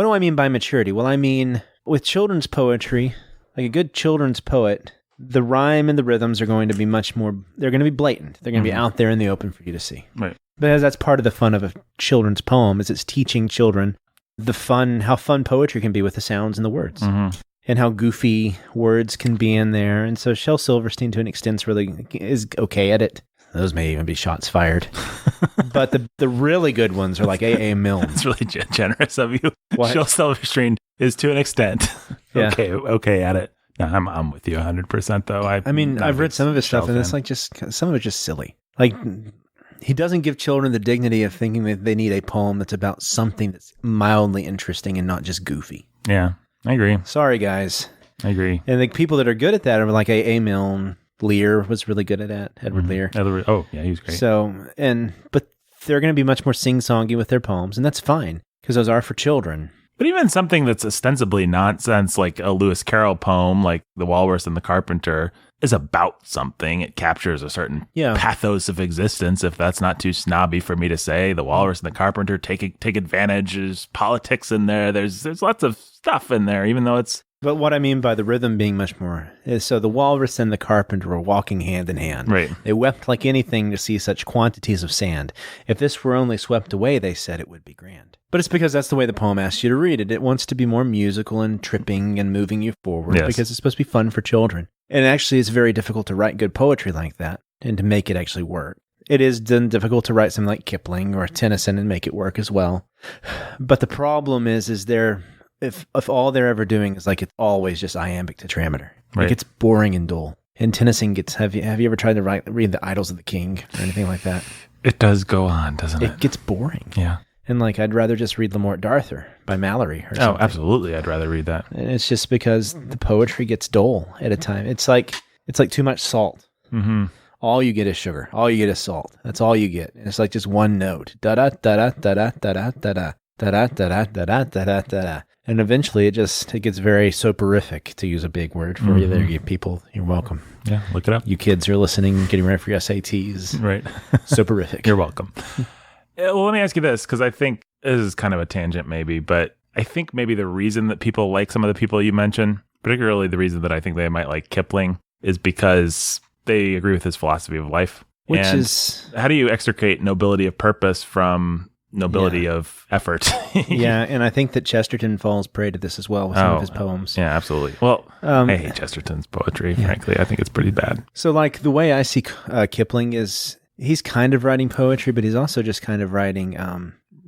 do I mean by maturity? Well, I mean, with children's poetry, like a good children's poet, the rhyme and the rhythms are going to be they're going to be blatant. They're going to be out there in the open for you to see. Right. Because that's part of the fun of a children's poem is it's teaching children how fun poetry can be with the sounds and the words, and how goofy words can be in there. And so Shel Silverstein, to an extent, really is okay at it. Those may even be shots fired. But the really good ones are like A.A. Milne. It's really generous of you. What? Shel Silverstein is, to an extent, Yeah. okay at it. I'm with you 100% though. I mean, I've read some of his stuff, and it's like some of it's just silly. Like, he doesn't give children the dignity of thinking that they need a poem that's about something that's mildly interesting and not just goofy. Yeah, I agree. Sorry, guys. I agree. And the people that are good at that are like A. Milne. Lear was really good at that. Edward Lear. Oh, yeah, he was great. So, but they're going to be much more sing-songy with their poems, and that's fine, because those are for children. But even something that's ostensibly nonsense, like a Lewis Carroll poem, like The Walrus and the Carpenter, is about something. It captures a certain pathos of existence, if that's not too snobby for me to say. The Walrus and the Carpenter take advantage. There's politics in there. There's lots of stuff in there, even though it's... But what I mean by the rhythm being much more is, so the Walrus and the Carpenter were walking hand in hand. Right. They wept like anything to see such quantities of sand. If this were only swept away, they said, it would be grand. But it's because that's the way the poem asks you to read it. It wants to be more musical and tripping and moving you forward, because it's supposed to be fun for children. And actually, it's very difficult to write good poetry like that and to make it actually work. It is then difficult to write something like Kipling or Tennyson and make it work as well. But the problem is there... If all they're ever doing is like it's always just iambic tetrameter, like it's boring and dull. And Tennyson gets. Have you ever tried to read the Idylls of the King or anything like that? It does go on, doesn't it? It gets boring. Yeah. And like I'd rather just read Lamort D'Arthur by Mallory or something. Oh, absolutely, I'd rather read that. And it's just because the poetry gets dull at a time. It's like too much salt. Mm-hmm. All you get is sugar. All you get is salt. That's all you get. And it's like just one note. Da da da da da da da da da da da da da da da da da. And eventually it gets very soporific, to use a big word for you there, you people. You're welcome. Yeah, look it up. You kids are listening, getting ready for your SATs. Right. Soporific. You're welcome. Well, let me ask you this, because I think this is kind of a tangent maybe, but I think maybe the reason that people like some of the people you mentioned, particularly the reason that I think they might like Kipling, is because they agree with his philosophy of life. Which is... How do you extricate nobility of purpose from... nobility of effort? Yeah, and I think that Chesterton falls prey to this as well with some of his poems. Yeah, absolutely. Well, I hate Chesterton's poetry, frankly. I think it's pretty bad. So like the way I see Kipling is he's kind of writing poetry, but he's also just kind of writing...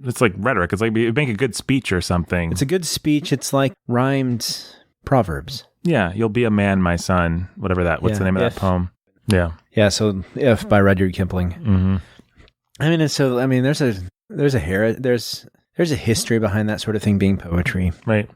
it's like rhetoric. It's like you make a good speech or something. It's a good speech. It's like rhymed proverbs. Yeah, you'll be a man, my son, whatever that. What's the name of that poem? Yeah. Yeah, so If by Rudyard Kipling. Mm-hmm. There's a history behind that sort of thing being poetry. Right.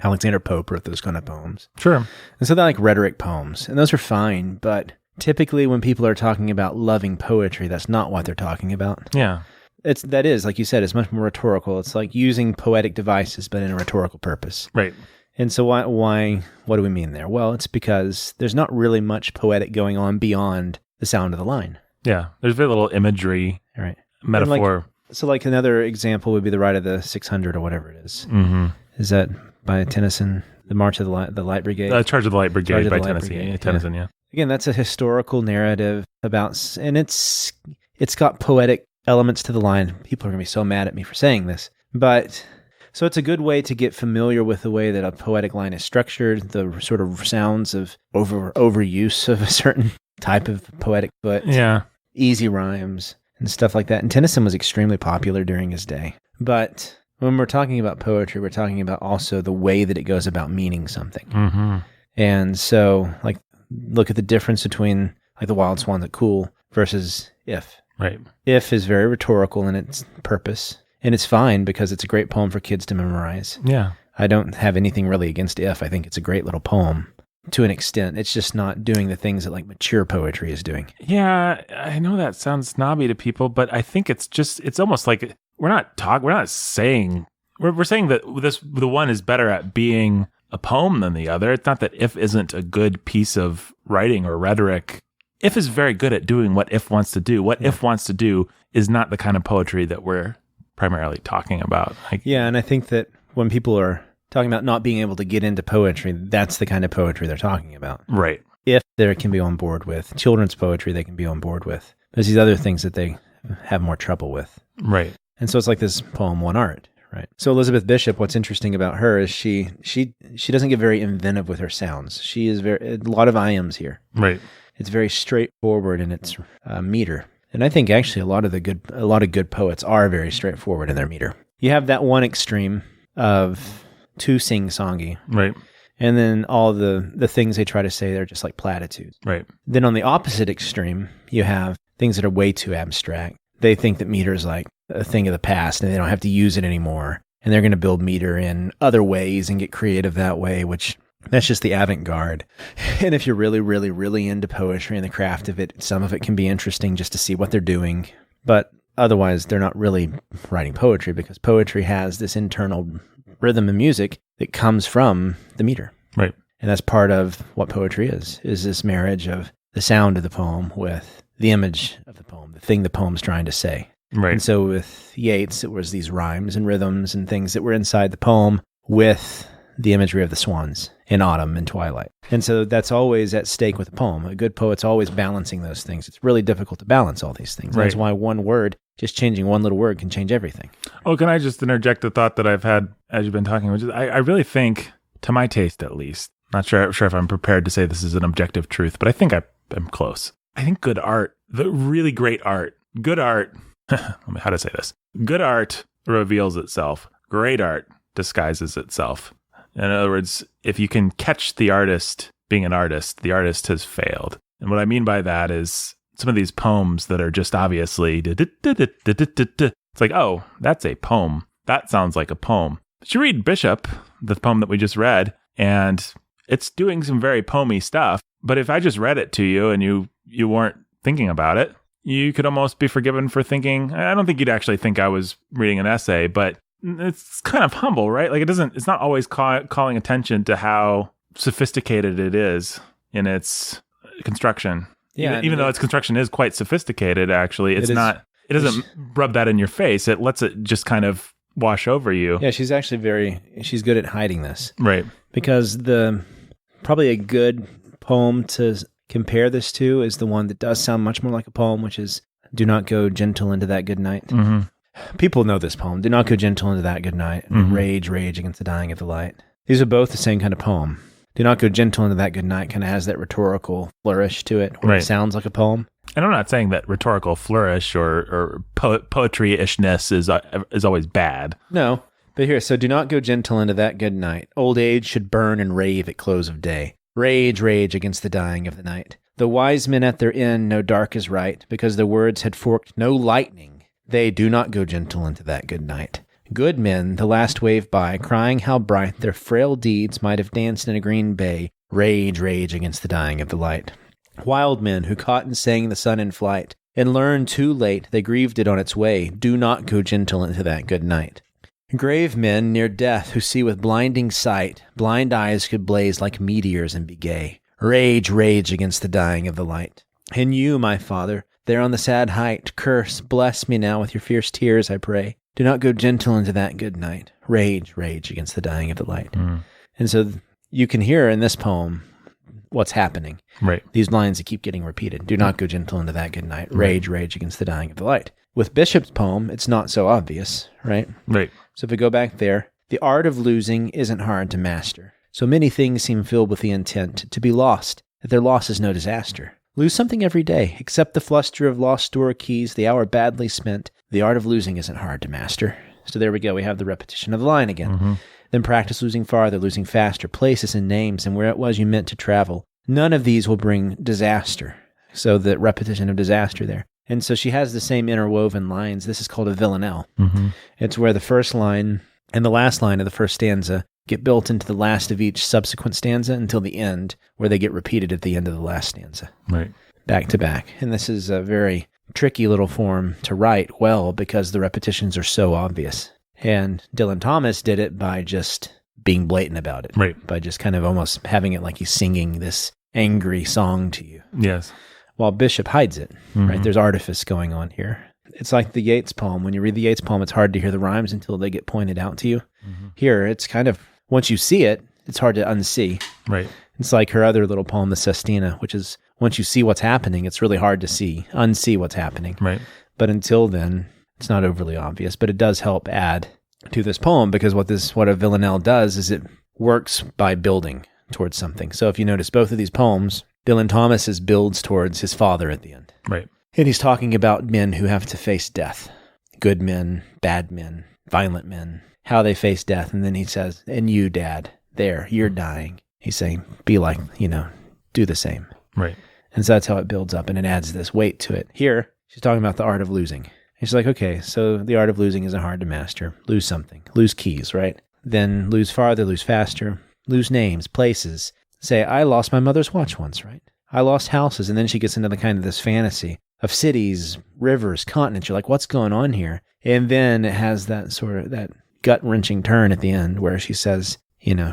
Alexander Pope wrote those kind of poems. Sure. And so they're like rhetoric poems, and those are fine, but typically when people are talking about loving poetry, that's not what they're talking about. Yeah. That is, like you said, it's much more rhetorical. It's like using poetic devices, but in a rhetorical purpose. Right. And so why what do we mean there? Well, it's because there's not really much poetic going on beyond the sound of the line. Yeah. There's very little imagery. Right. Metaphor. So like another example would be the Ride of the 600 or whatever it is. Mm-hmm. Is that by Tennyson? The March of the Light Brigade? Charge of the Light Brigade by Tennyson, yeah. Again, that's a historical narrative about, and it's got poetic elements to the line. People are going to be so mad at me for saying this. But, so it's a good way to get familiar with the way that a poetic line is structured, the sort of sounds of overuse of a certain type of poetic foot. Yeah. Easy rhymes. And stuff like that. And Tennyson was extremely popular during his day. But when we're talking about poetry, we're talking about also the way that it goes about meaning something. Mm-hmm. And so, like, look at the difference between, like, The Wild Swans at Cool versus If. Right. If is very rhetorical in its purpose. And it's fine because it's a great poem for kids to memorize. Yeah. I don't have anything really against If. I think it's a great little poem. To an extent, it's just not doing the things that like mature poetry is doing. Yeah, I know that sounds snobby to people, but I think it's almost like we're saying that the one is better at being a poem than the other. It's not that If isn't a good piece of writing or rhetoric. If is very good at doing what If wants to do. What If wants to do is not the kind of poetry that we're primarily talking about. And I think that when people are talking about not being able to get into poetry, that's the kind of poetry they're talking about. Right. If they can be on board with children's poetry, they can be on board with. There's these other things that they have more trouble with. Right. And so it's like this poem, One Art, right? So Elizabeth Bishop, what's interesting about her is she doesn't get very inventive with her sounds. She is a lot of iambs here. Right. It's very straightforward in its meter. And I think actually a lot of good poets are very straightforward in their meter. You have that one extreme of too sing-songy. Right. And then all the things they try to say, they're just like platitudes. Right. Then on the opposite extreme, you have things that are way too abstract. They think that meter is like a thing of the past and they don't have to use it anymore. And they're going to build meter in other ways and get creative that way, which that's just the avant-garde. And if you're really, really, really into poetry and the craft of it, some of it can be interesting just to see what they're doing. But otherwise, they're not really writing poetry because poetry has this internal rhythm and music that comes from the meter. Right. And that's part of what poetry is this marriage of the sound of the poem with the image of the poem, the thing the poem's trying to say. Right. And so with Yeats, it was these rhymes and rhythms and things that were inside the poem with the imagery of the swans in autumn and twilight. And so that's always at stake with a poem. A good poet's always balancing those things. It's really difficult to balance all these things. Right. That's why one word, just changing one little word, can change everything. Oh, can I just interject a thought that I've had as you've been talking, which is I really think, to my taste at least, not sure if I'm prepared to say this is an objective truth, but I think I'm close. I think good art, the really great art, good art, how to say this? Good art reveals itself. Great art disguises itself. In other words, if you can catch the artist being an artist, the artist has failed. And what I mean by that is some of these poems that are just obviously, it's like, oh, that's a poem. That sounds like a poem. But you read Bishop, the poem that we just read, and it's doing some very poemy stuff. But if I just read it to you and you weren't thinking about it, you could almost be forgiven for thinking, I don't think you'd actually think I was reading an essay, but it's kind of humble, right? Like it's not always calling attention to how sophisticated it is in its construction. Yeah. Even though its construction is quite sophisticated, actually, it doesn't rub that in your face. It lets it just kind of wash over you. Yeah, she's actually she's good at hiding this. Right. Because probably a good poem to compare this to is the one that does sound much more like a poem, which is Do Not Go Gentle Into That Good Night. Mm-hmm. People know this poem. Do not go gentle into that good night. Mm-hmm. Rage, rage against the dying of the light. These are both the same kind of poem. Do not go gentle into that good night kind of has that rhetorical flourish to it, where It sounds like a poem. And I'm not saying that rhetorical flourish or poetry-ishness is always bad. No, but here, so do not go gentle into that good night. Old age should burn and rave at close of day. Rage, rage against the dying of the night. The wise men at their end know dark is right, because their words had forked no lightning. They do not go gentle into that good night. Good men, the last wave by, crying how bright their frail deeds might have danced in a green bay. Rage, rage against the dying of the light. Wild men who caught and sang the sun in flight, and learned too late they grieved it on its way, do not go gentle into that good night. Grave men near death who see with blinding sight, blind eyes could blaze like meteors and be gay. Rage, rage against the dying of the light. And you, my father, there on the sad height, curse, bless me now with your fierce tears, I pray. Do not go gentle into that good night. Rage, rage against the dying of the light. Mm. And so you can hear in this poem what's happening. Right. These lines that keep getting repeated. Do not go gentle into that good night. Rage, rage against the dying of the light. With Bishop's poem, it's not so obvious, right? Right. So if we go back there, the art of losing isn't hard to master. So many things seem filled with the intent to be lost, that their loss is no disaster. Lose something every day, except the fluster of lost store keys, the hour badly spent. The art of losing isn't hard to master. So there we go. We have the repetition of the line again. Mm-hmm. Then practice losing farther, losing faster, places and names, and where it was you meant to travel. None of these will bring disaster. So the repetition of disaster there. And so she has the same interwoven lines. This is called a villanelle. Mm-hmm. It's where the first line and the last line of the first stanza get built into the last of each subsequent stanza until the end, where they get repeated at the end of the last stanza. Right. Back to back. And this is a very tricky little form to write well because the repetitions are so obvious. And Dylan Thomas did it by just being blatant about it. Right. By just kind of almost having it like he's singing this angry song to you. Yes. While Bishop hides it, right? There's artifice going on here. It's like the Yeats poem. When you read the Yeats poem, it's hard to hear the rhymes until they get pointed out to you. Mm-hmm. Here, it's kind of, once you see it, it's hard to unsee. Right. It's like her other little poem, the Sestina, which is, once you see what's happening, it's really hard to unsee what's happening. Right. But until then, it's not overly obvious, but it does help add to this poem because what a villanelle does is it works by building towards something. So if you notice both of these poems, Dylan Thomas's builds towards his father at the end. Right. And he's talking about men who have to face death. Good men, bad men, violent men, how they face death. And then he says, and you, Dad, there, you're dying. He's saying, be like, do the same. Right. And so that's how it builds up, and it adds this weight to it. Here, she's talking about the art of losing. And she's like, okay, so the art of losing isn't hard to master. Lose something. Lose keys, right? Then lose farther, lose faster. Lose names, places. Say, I lost my mother's watch once, right? I lost houses. And then she gets into the kind of this fantasy of cities, rivers, continents. You're like, what's going on here? And then it has that sort of that gut-wrenching turn at the end where she says,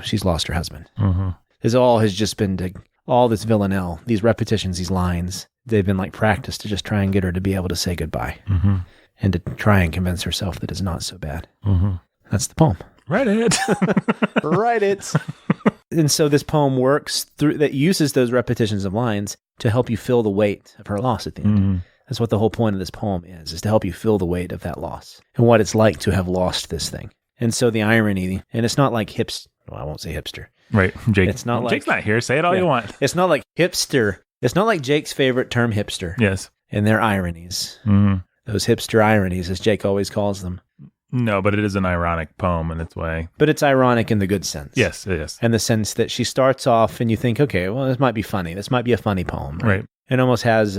she's lost her husband. Mm-hmm. This all has just been all this villanelle, these repetitions, these lines. They've been like practiced to just try and get her to be able to say goodbye and to try and convince herself that it's not so bad. Mm-hmm. That's the poem. Write it. Write it. And so this poem works that uses those repetitions of lines to help you feel the weight of her loss at the end. Mm-hmm. That's what the whole point of this poem is to help you feel the weight of that loss and what it's like to have lost this thing. And so the irony, and it's not like I won't say hipster. Right. Jake. It's not Jake's not here. Say it all you want. It's not like hipster. It's not like Jake's favorite term, hipster. Yes. And their ironies. Mm-hmm. Those hipster ironies, as Jake always calls them. No, but it is an ironic poem in its way. But it's ironic in the good sense. Yes, it is. And the sense that she starts off and you think, okay, well, this might be funny. This might be a funny poem. Right. It almost has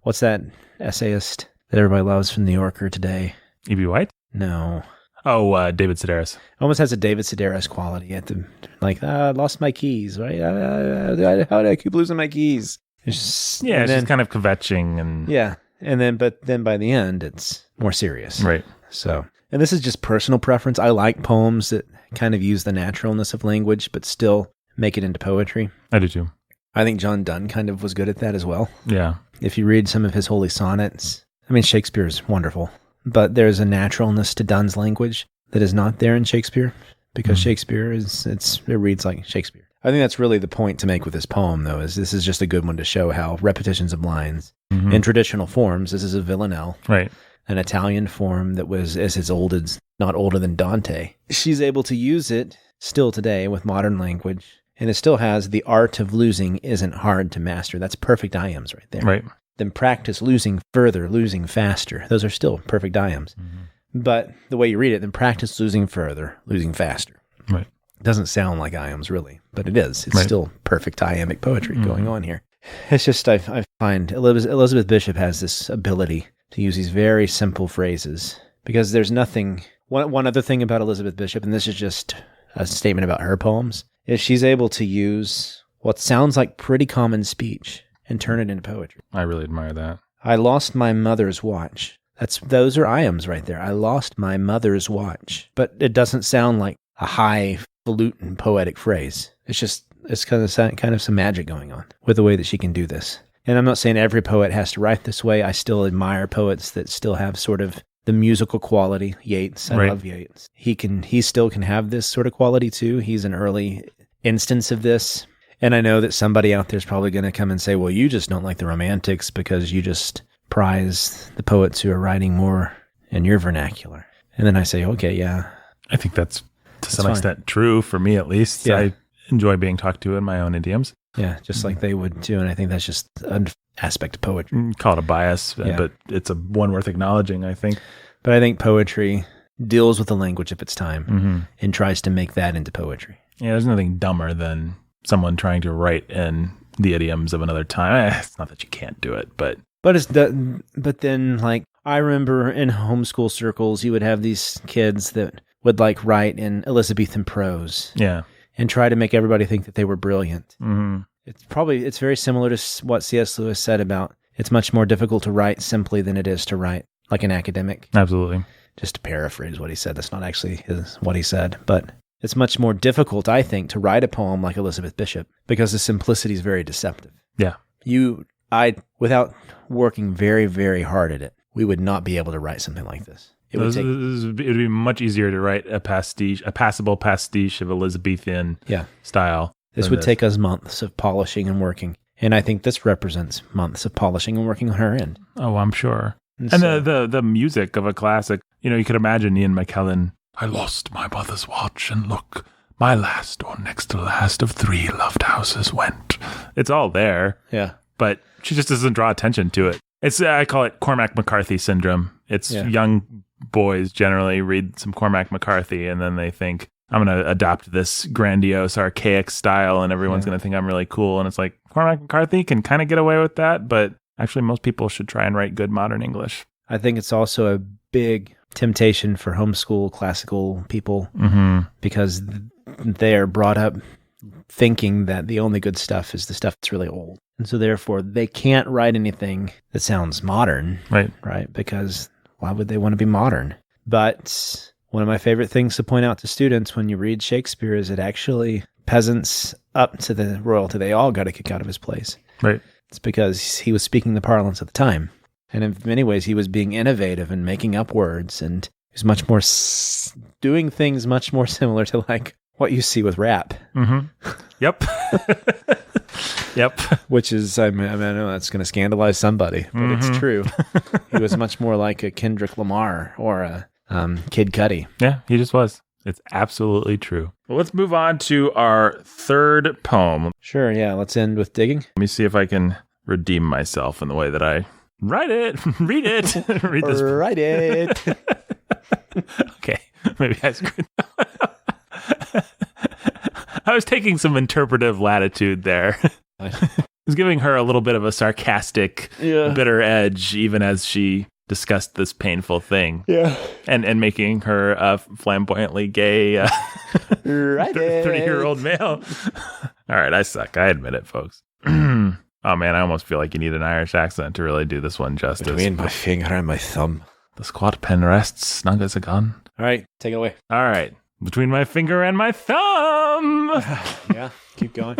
what's that essayist that everybody loves from New Yorker today? E.B. White? No. Oh, David Sedaris. Almost has a David Sedaris quality at the, like, I lost my keys, right? How did I keep losing my keys? It's just kind of kvetching and... Yeah. But then by the end, it's more serious. Right. So... And this is just personal preference. I like poems that kind of use the naturalness of language, but still make it into poetry. I do too. I think John Donne kind of was good at that as well. Yeah. If you read some of his holy sonnets, Shakespeare is wonderful, but there's a naturalness to Donne's language that is not there in Shakespeare because Shakespeare it reads like Shakespeare. I think that's really the point to make with this poem, though, is this is just a good one to show how repetitions of lines in traditional forms, this is a villanelle. Right. An Italian form that was as old as, not older than Dante. She's able to use it still today with modern language, and it still has the art of losing isn't hard to master. That's perfect idioms right there. Right. Then practice losing further, losing faster. Those are still perfect idioms. Mm-hmm. But the way you read it, then practice losing further, losing faster. Right. It doesn't sound like idioms really, but it is. It's still perfect iambic poetry going on here. It's just, I find Elizabeth Bishop has this ability to use these very simple phrases because there's nothing. One other thing about Elizabeth Bishop, and this is just a statement about her poems, is she's able to use what sounds like pretty common speech and turn it into poetry. I really admire that. I lost my mother's watch. Those are idioms right there. I lost my mother's watch. But it doesn't sound like a highfalutin poetic phrase. It's kind of some magic going on with the way that she can do this. And I'm not saying every poet has to write this way. I still admire poets that still have sort of the musical quality. Yeats, I love Yeats. He still can have this sort of quality too. He's an early instance of this. And I know that somebody out there is probably going to come and say, well, you just don't like the Romantics because you just prize the poets who are writing more in your vernacular. And then I say, okay, yeah. I think that's to some extent true for me at least. Yeah. I enjoy being talked to in my own idioms. Yeah, just like they would too. And I think that's just an aspect of poetry. Call it a bias, but it's one worth acknowledging, I think. But I think poetry deals with the language of its time and tries to make that into poetry. Yeah, there's nothing dumber than someone trying to write in the idioms of another time. It's not that you can't do it, but then like I remember in homeschool circles, you would have these kids that would like write in Elizabethan prose. Yeah. And try to make everybody think that they were brilliant. Mm-hmm. It's very similar to what C.S. Lewis said about it's much more difficult to write simply than it is to write like an academic. Absolutely. Just to paraphrase what he said. That's not actually what he said. But it's much more difficult, I think, to write a poem like Elizabeth Bishop because the simplicity is very deceptive. Yeah. Without working very, very hard at it, we would not be able to write something like this. It would be much easier to write a passable pastiche of Elizabethan style. This would take us months of polishing and working. And I think this represents months of polishing and working on her end. Oh, I'm sure. And the music of a classic, you could imagine Ian McKellen, I lost my mother's watch and look, my last or next to last of 3 loved houses went. It's all there. Yeah. But she just doesn't draw attention to it. I call it Cormac McCarthy syndrome. It's young boys generally read some Cormac McCarthy and then they think, I'm going to adopt this grandiose, archaic style, and everyone's going to think I'm really cool. And it's like, Cormac McCarthy can kind of get away with that, but actually most people should try and write good modern English. I think it's also a big temptation for homeschool classical people because they are brought up thinking that the only good stuff is the stuff that's really old. And so therefore they can't write anything that sounds modern. Right? Because why would they want to be modern? But one of my favorite things to point out to students when you read Shakespeare is that actually peasants up to the royalty, they all got a kick out of his plays. Right. It's because he was speaking the parlance at the time. And in many ways, he was being innovative and making up words. And he was much more doing things much more similar to like what you see with rap. Yep. Yep. Which is, I know that's going to scandalize somebody, but it's true. He was much more like a Kendrick Lamar or a Kid Cudi. Yeah, he just was. It's absolutely true. Well, let's move on to our third poem. Sure, yeah. Let's end with digging. Let me see if I can redeem myself in the way that I write it. Read it. Read this. Write it. Okay. Maybe I screwed I was taking some interpretive latitude there. I was giving her a little bit of a sarcastic, bitter edge, even as she discussed this painful thing. Yeah. And making her a flamboyantly gay 30-year-old male. All right, I suck. I admit it, folks. Oh, man, I almost feel like you need an Irish accent to really do this one justice. Between my finger and my thumb. The squat pen rests snug as a gun. All right, take it away. All right. Between my finger and my thumb. Yeah, keep going.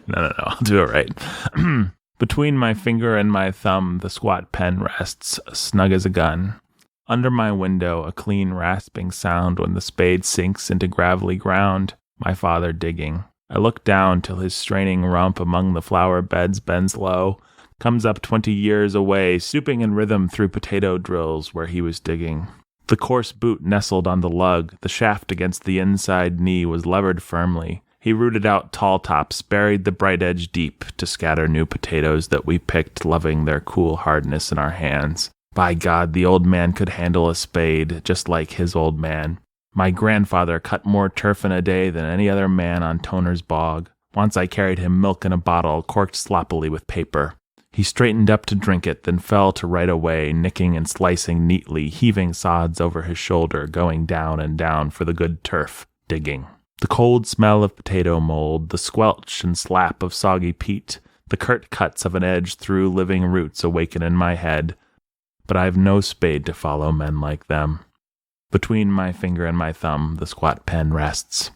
No, I'll do it right. Between my finger and my thumb, the squat pen rests, snug as a gun. Under my window, a clean rasping sound when the spade sinks into gravelly ground. My father digging. I look down till his straining rump among the flower beds bends low, comes up 20 years away, stooping in rhythm through potato drills where he was digging. The coarse boot nestled on the lug, the shaft against the inside knee was levered firmly. He rooted out tall tops, buried the bright edge deep to scatter new potatoes that we picked, loving their cool hardness in our hands. By God, the old man could handle a spade, just like his old man. My grandfather cut more turf in a day than any other man on Toner's bog. Once I carried him milk in a bottle, corked sloppily with paper. He straightened up to drink it, then fell to right away, nicking and slicing neatly, heaving sods over his shoulder, going down and down for the good turf, digging. The cold smell of potato mold, the squelch and slap of soggy peat, the curt cuts of an edge through living roots awaken in my head. But I've no spade to follow men like them. Between my finger and my thumb, the squat pen rests.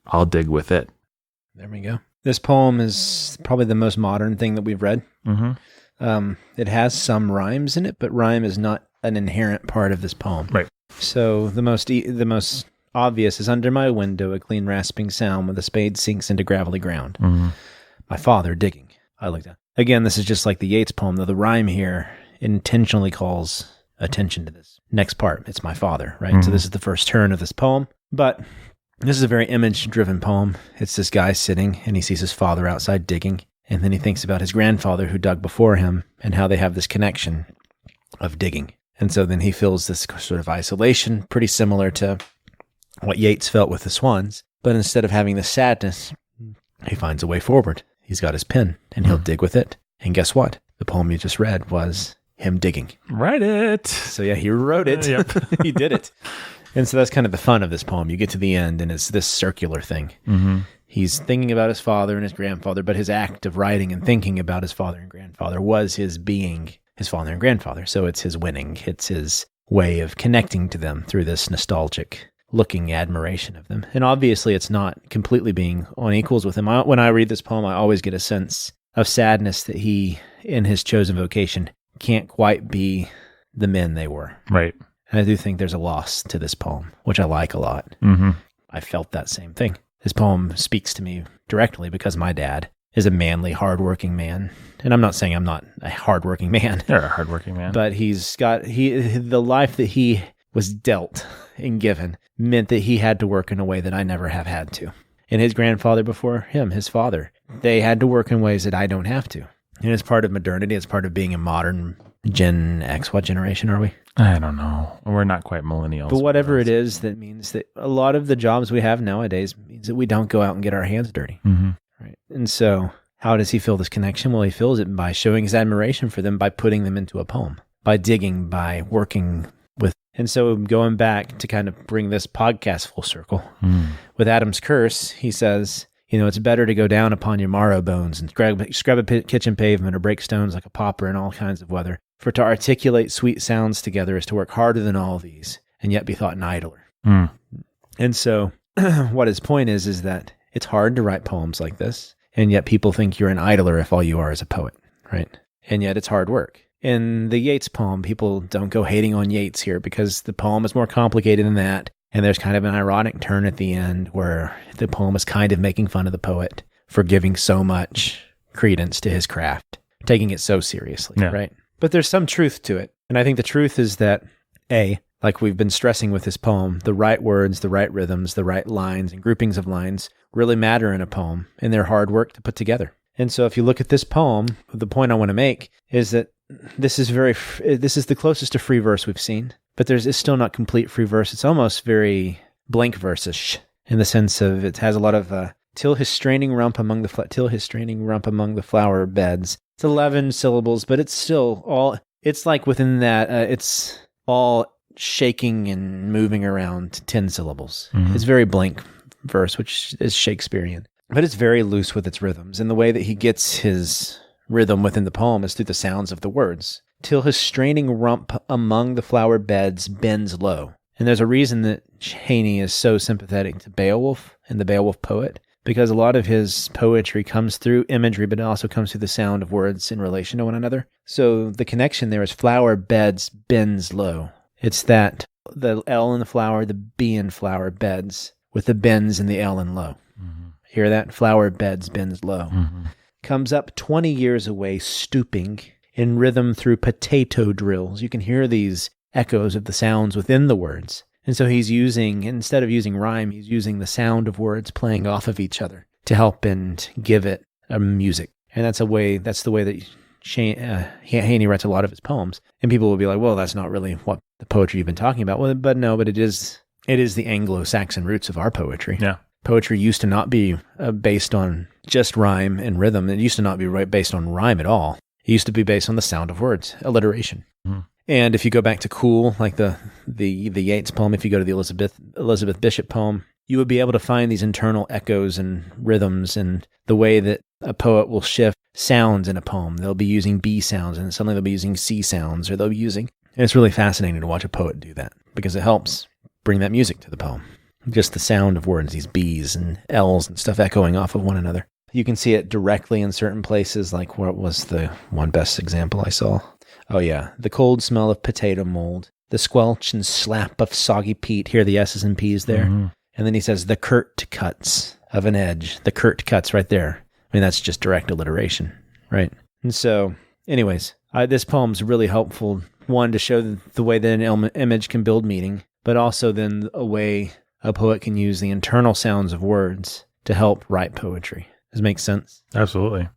I'll dig with it. There we go. This poem is probably the most modern thing that we've read. It has some rhymes in it, but rhyme is not an inherent part of this poem. Right. So the most obvious is under my window, a clean rasping sound when the spade sinks into gravelly ground. My father digging. I like that. Again, this is just like the Yeats poem, though the rhyme here intentionally calls attention to this next part. It's my father, right? So this is the first turn of this poem, but this is a very image-driven poem. It's this guy sitting, and he sees his father outside digging, and then he thinks about his grandfather who dug before him and how they have this connection of digging. And so then he feels this sort of isolation, pretty similar to what Yeats felt with the Swans. But instead of having the sadness, he finds a way forward. He's got his pen, and he'll dig with it. And guess what? The poem you just read was him digging. Write it. So yeah, he wrote it. Yep. He did it. And so that's kind of the fun of this poem. You get to the end, and it's this circular thing. He's thinking about his father and his grandfather, but his act of writing and thinking about his father and grandfather was his being his father and grandfather. So it's his winning. It's his way of connecting to them through this nostalgic looking admiration of them. And obviously it's not completely being on equals with him. When I read this poem, I always get a sense of sadness that he, in his chosen vocation, can't quite be the men they were. Right. And I do think there's a loss to this poem, which I like a lot. I felt that same thing. This poem speaks to me directly because my dad is a manly, hardworking man. And I'm not saying I'm not a hardworking man. You're a hardworking man. But he's got, the life that he was dealt and given meant that he had to work in a way that I never have had to. And his grandfather before him, his father, they had to work in ways that I don't have to. And it's part of modernity. It's part of being a modern Gen X. What generation are we? I don't know. We're not quite millennials. But whatever it is, that means that a lot of the jobs we have nowadays means that we don't go out and get our hands dirty. Mm-hmm. Right. And so how does he feel this connection? Well, he feels it by showing his admiration for them, by putting them into a poem, by digging, by working with. And so going back to kind of bring this podcast full circle, with Adam's curse, he says, it's better to go down upon your marrow bones and scrub a kitchen pavement or break stones like a pauper in all kinds of weather. For to articulate sweet sounds together is to work harder than all these, and yet be thought an idler. And so what his point is that it's hard to write poems like this, and yet people think you're an idler if all you are is a poet, right? And yet it's hard work. In the Yeats poem, people don't go hating on Yeats here because the poem is more complicated than that. And there's kind of an ironic turn at the end where the poem is kind of making fun of the poet for giving so much credence to his craft, taking it so seriously, right? But there's some truth to it. And I think the truth is that, like we've been stressing with this poem, the right words, the right rhythms, the right lines and groupings of lines really matter in a poem, and they're hard work to put together. And so if you look at this poem, the point I want to make is that this is the closest to free verse we've seen, but it's still not complete free verse. It's almost very blank verse-ish in the sense of it has a lot of till his straining rump among the flower beds. It's 11 syllables, but it's still it's like within that, it's all shaking and moving around 10 syllables. It's very blank verse, which is Shakespearean, but it's very loose with its rhythms. And the way that he gets his rhythm within the poem is through the sounds of the words. Till his straining rump among the flower beds bends low. And there's a reason that Haney is so sympathetic to Beowulf and the Beowulf poet, because a lot of his poetry comes through imagery, but it also comes through the sound of words in relation to one another. So the connection there is flower beds bends low. It's that the L in the flower, the B in flower beds, with the bends in the L and low. Hear that? Flower beds bends low. Comes up 20 years away, stooping in rhythm through potato drills. You can hear these echoes of the sounds within the words. And so he's instead of using rhyme, he's using the sound of words playing off of each other to help and give it a music. And that's the way that Haney writes a lot of his poems. And people will be like, well, that's not really what the poetry you've been talking about. Well, but no, but it is the Anglo-Saxon roots of our poetry. Yeah. Poetry used to not be based on just rhyme and rhythm. It used to not be based on rhyme at all. It used to be based on the sound of words, alliteration. And if you go back to Cool, like the Yeats poem, if you go to the Elizabeth Bishop poem, you would be able to find these internal echoes and rhythms and the way that a poet will shift sounds in a poem. They'll be using B sounds and suddenly they'll be using C sounds, or and it's really fascinating to watch a poet do that because it helps bring that music to the poem. Just the sound of words, these B's and L's and stuff echoing off of one another. You can see it directly in certain places, like what was the one best example I saw? Oh yeah, the cold smell of potato mold, the squelch and slap of soggy peat. Hear the S's and P's there. And then he says the curt cuts of an edge. The curt cuts right there. I mean, that's just direct alliteration, right? And so, anyways, this poem's really helpful, one, to show the way that an image can build meaning, but also then a way a poet can use the internal sounds of words to help write poetry. Does it make sense? Absolutely.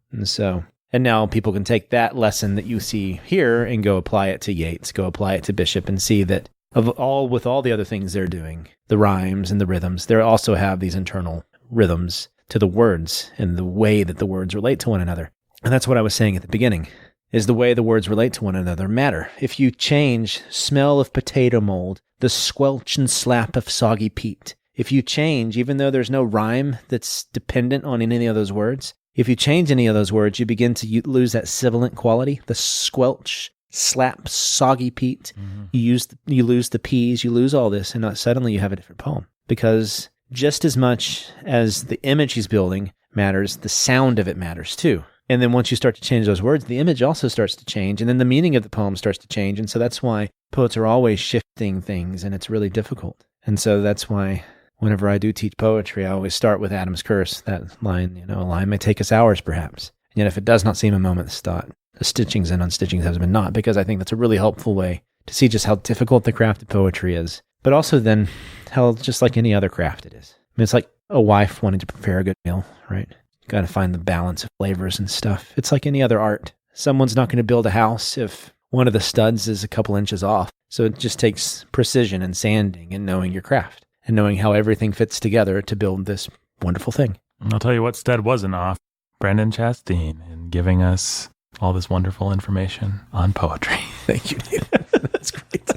And now people can take that lesson that you see here and go apply it to Yeats, go apply it to Bishop, and see that with all the other things they're doing, the rhymes and the rhythms, they also have these internal rhythms to the words and the way that the words relate to one another. And that's what I was saying at the beginning, is the way the words relate to one another matter. If you change smell of potato mold, the squelch and slap of soggy peat, if you change, even though there's no rhyme that's dependent on any of those words, if you change any of those words, you begin to lose that sibilant quality, the squelch, slap, soggy peat. You lose the P's, you lose all this, and suddenly you have a different poem. Because just as much as the image he's building matters, the sound of it matters too. And then once you start to change those words, the image also starts to change, and then the meaning of the poem starts to change. And so that's why poets are always shifting things, and it's really difficult. And so that's why whenever I do teach poetry, I always start with Adam's Curse, that line, a line may take us hours perhaps. And yet if it does not seem a moment's thought, the stitchings and unstitchings has been not, because I think that's a really helpful way to see just how difficult the craft of poetry is, but also then how just like any other craft it is. I mean, it's like a wife wanting to prepare a good meal, right? You got to find the balance of flavors and stuff. It's like any other art. Someone's not going to build a house if one of the studs is a couple inches off. So it just takes precision and sanding and knowing your craft and knowing how everything fits together to build this wonderful thing. I'll tell you what stud wasn't off. Brandon Chastain, in giving us all this wonderful information on poetry. Thank you, David. That's great.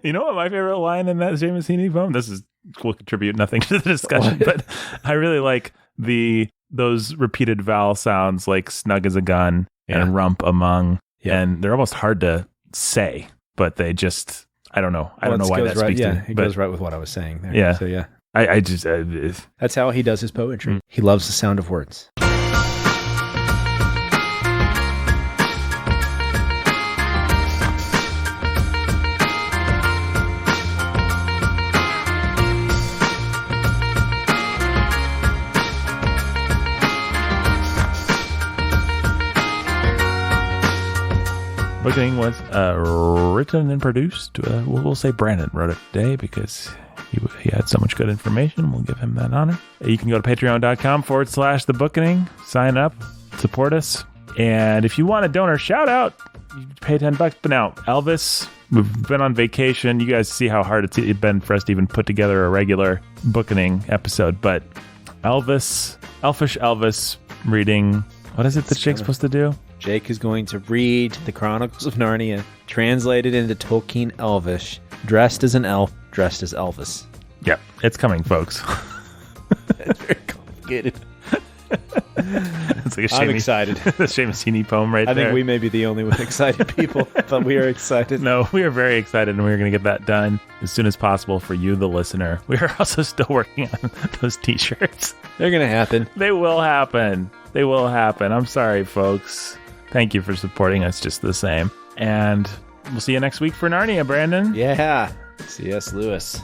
You know what my favorite line in that Seamus Heaney poem? Will contribute nothing to the discussion, but I really like those repeated vowel sounds like snug as a gun and rump among, and they're almost hard to say, but they just, I don't know. I don't know why that speaks to me. It goes right with what I was saying there. Yeah. So yeah. I just... That's how he does his poetry. He loves the sound of words. Bookening was written and produced. We'll say Brandon wrote it today because he had so much good information. We'll give him that honor. You can go to patreon.com/The Bookening. Sign up, support us. And if you want a donor shout out, you pay $10. But now, Elvis, we've been on vacation. You guys see how hard it's been for us to even put together a regular Bookening episode. But Elfish Elvis reading, what is it that Jake's supposed to do? Jake is going to read the Chronicles of Narnia, translated into Tolkien Elvish, dressed as an elf, dressed as Elvis. Yep, it's coming, folks. It's very complicated. It's like I'm excited. The Seamus Heaney poem right there. I think we may be the only excited people, but we are excited. No, we are very excited, and we're going to get that done as soon as possible for you, the listener. We are also still working on those T-shirts. They're going to happen. They will happen. They will happen. I'm sorry, folks. Thank you for supporting us just the same. And we'll see you next week for Narnia, Brandon. Yeah. C.S. Lewis.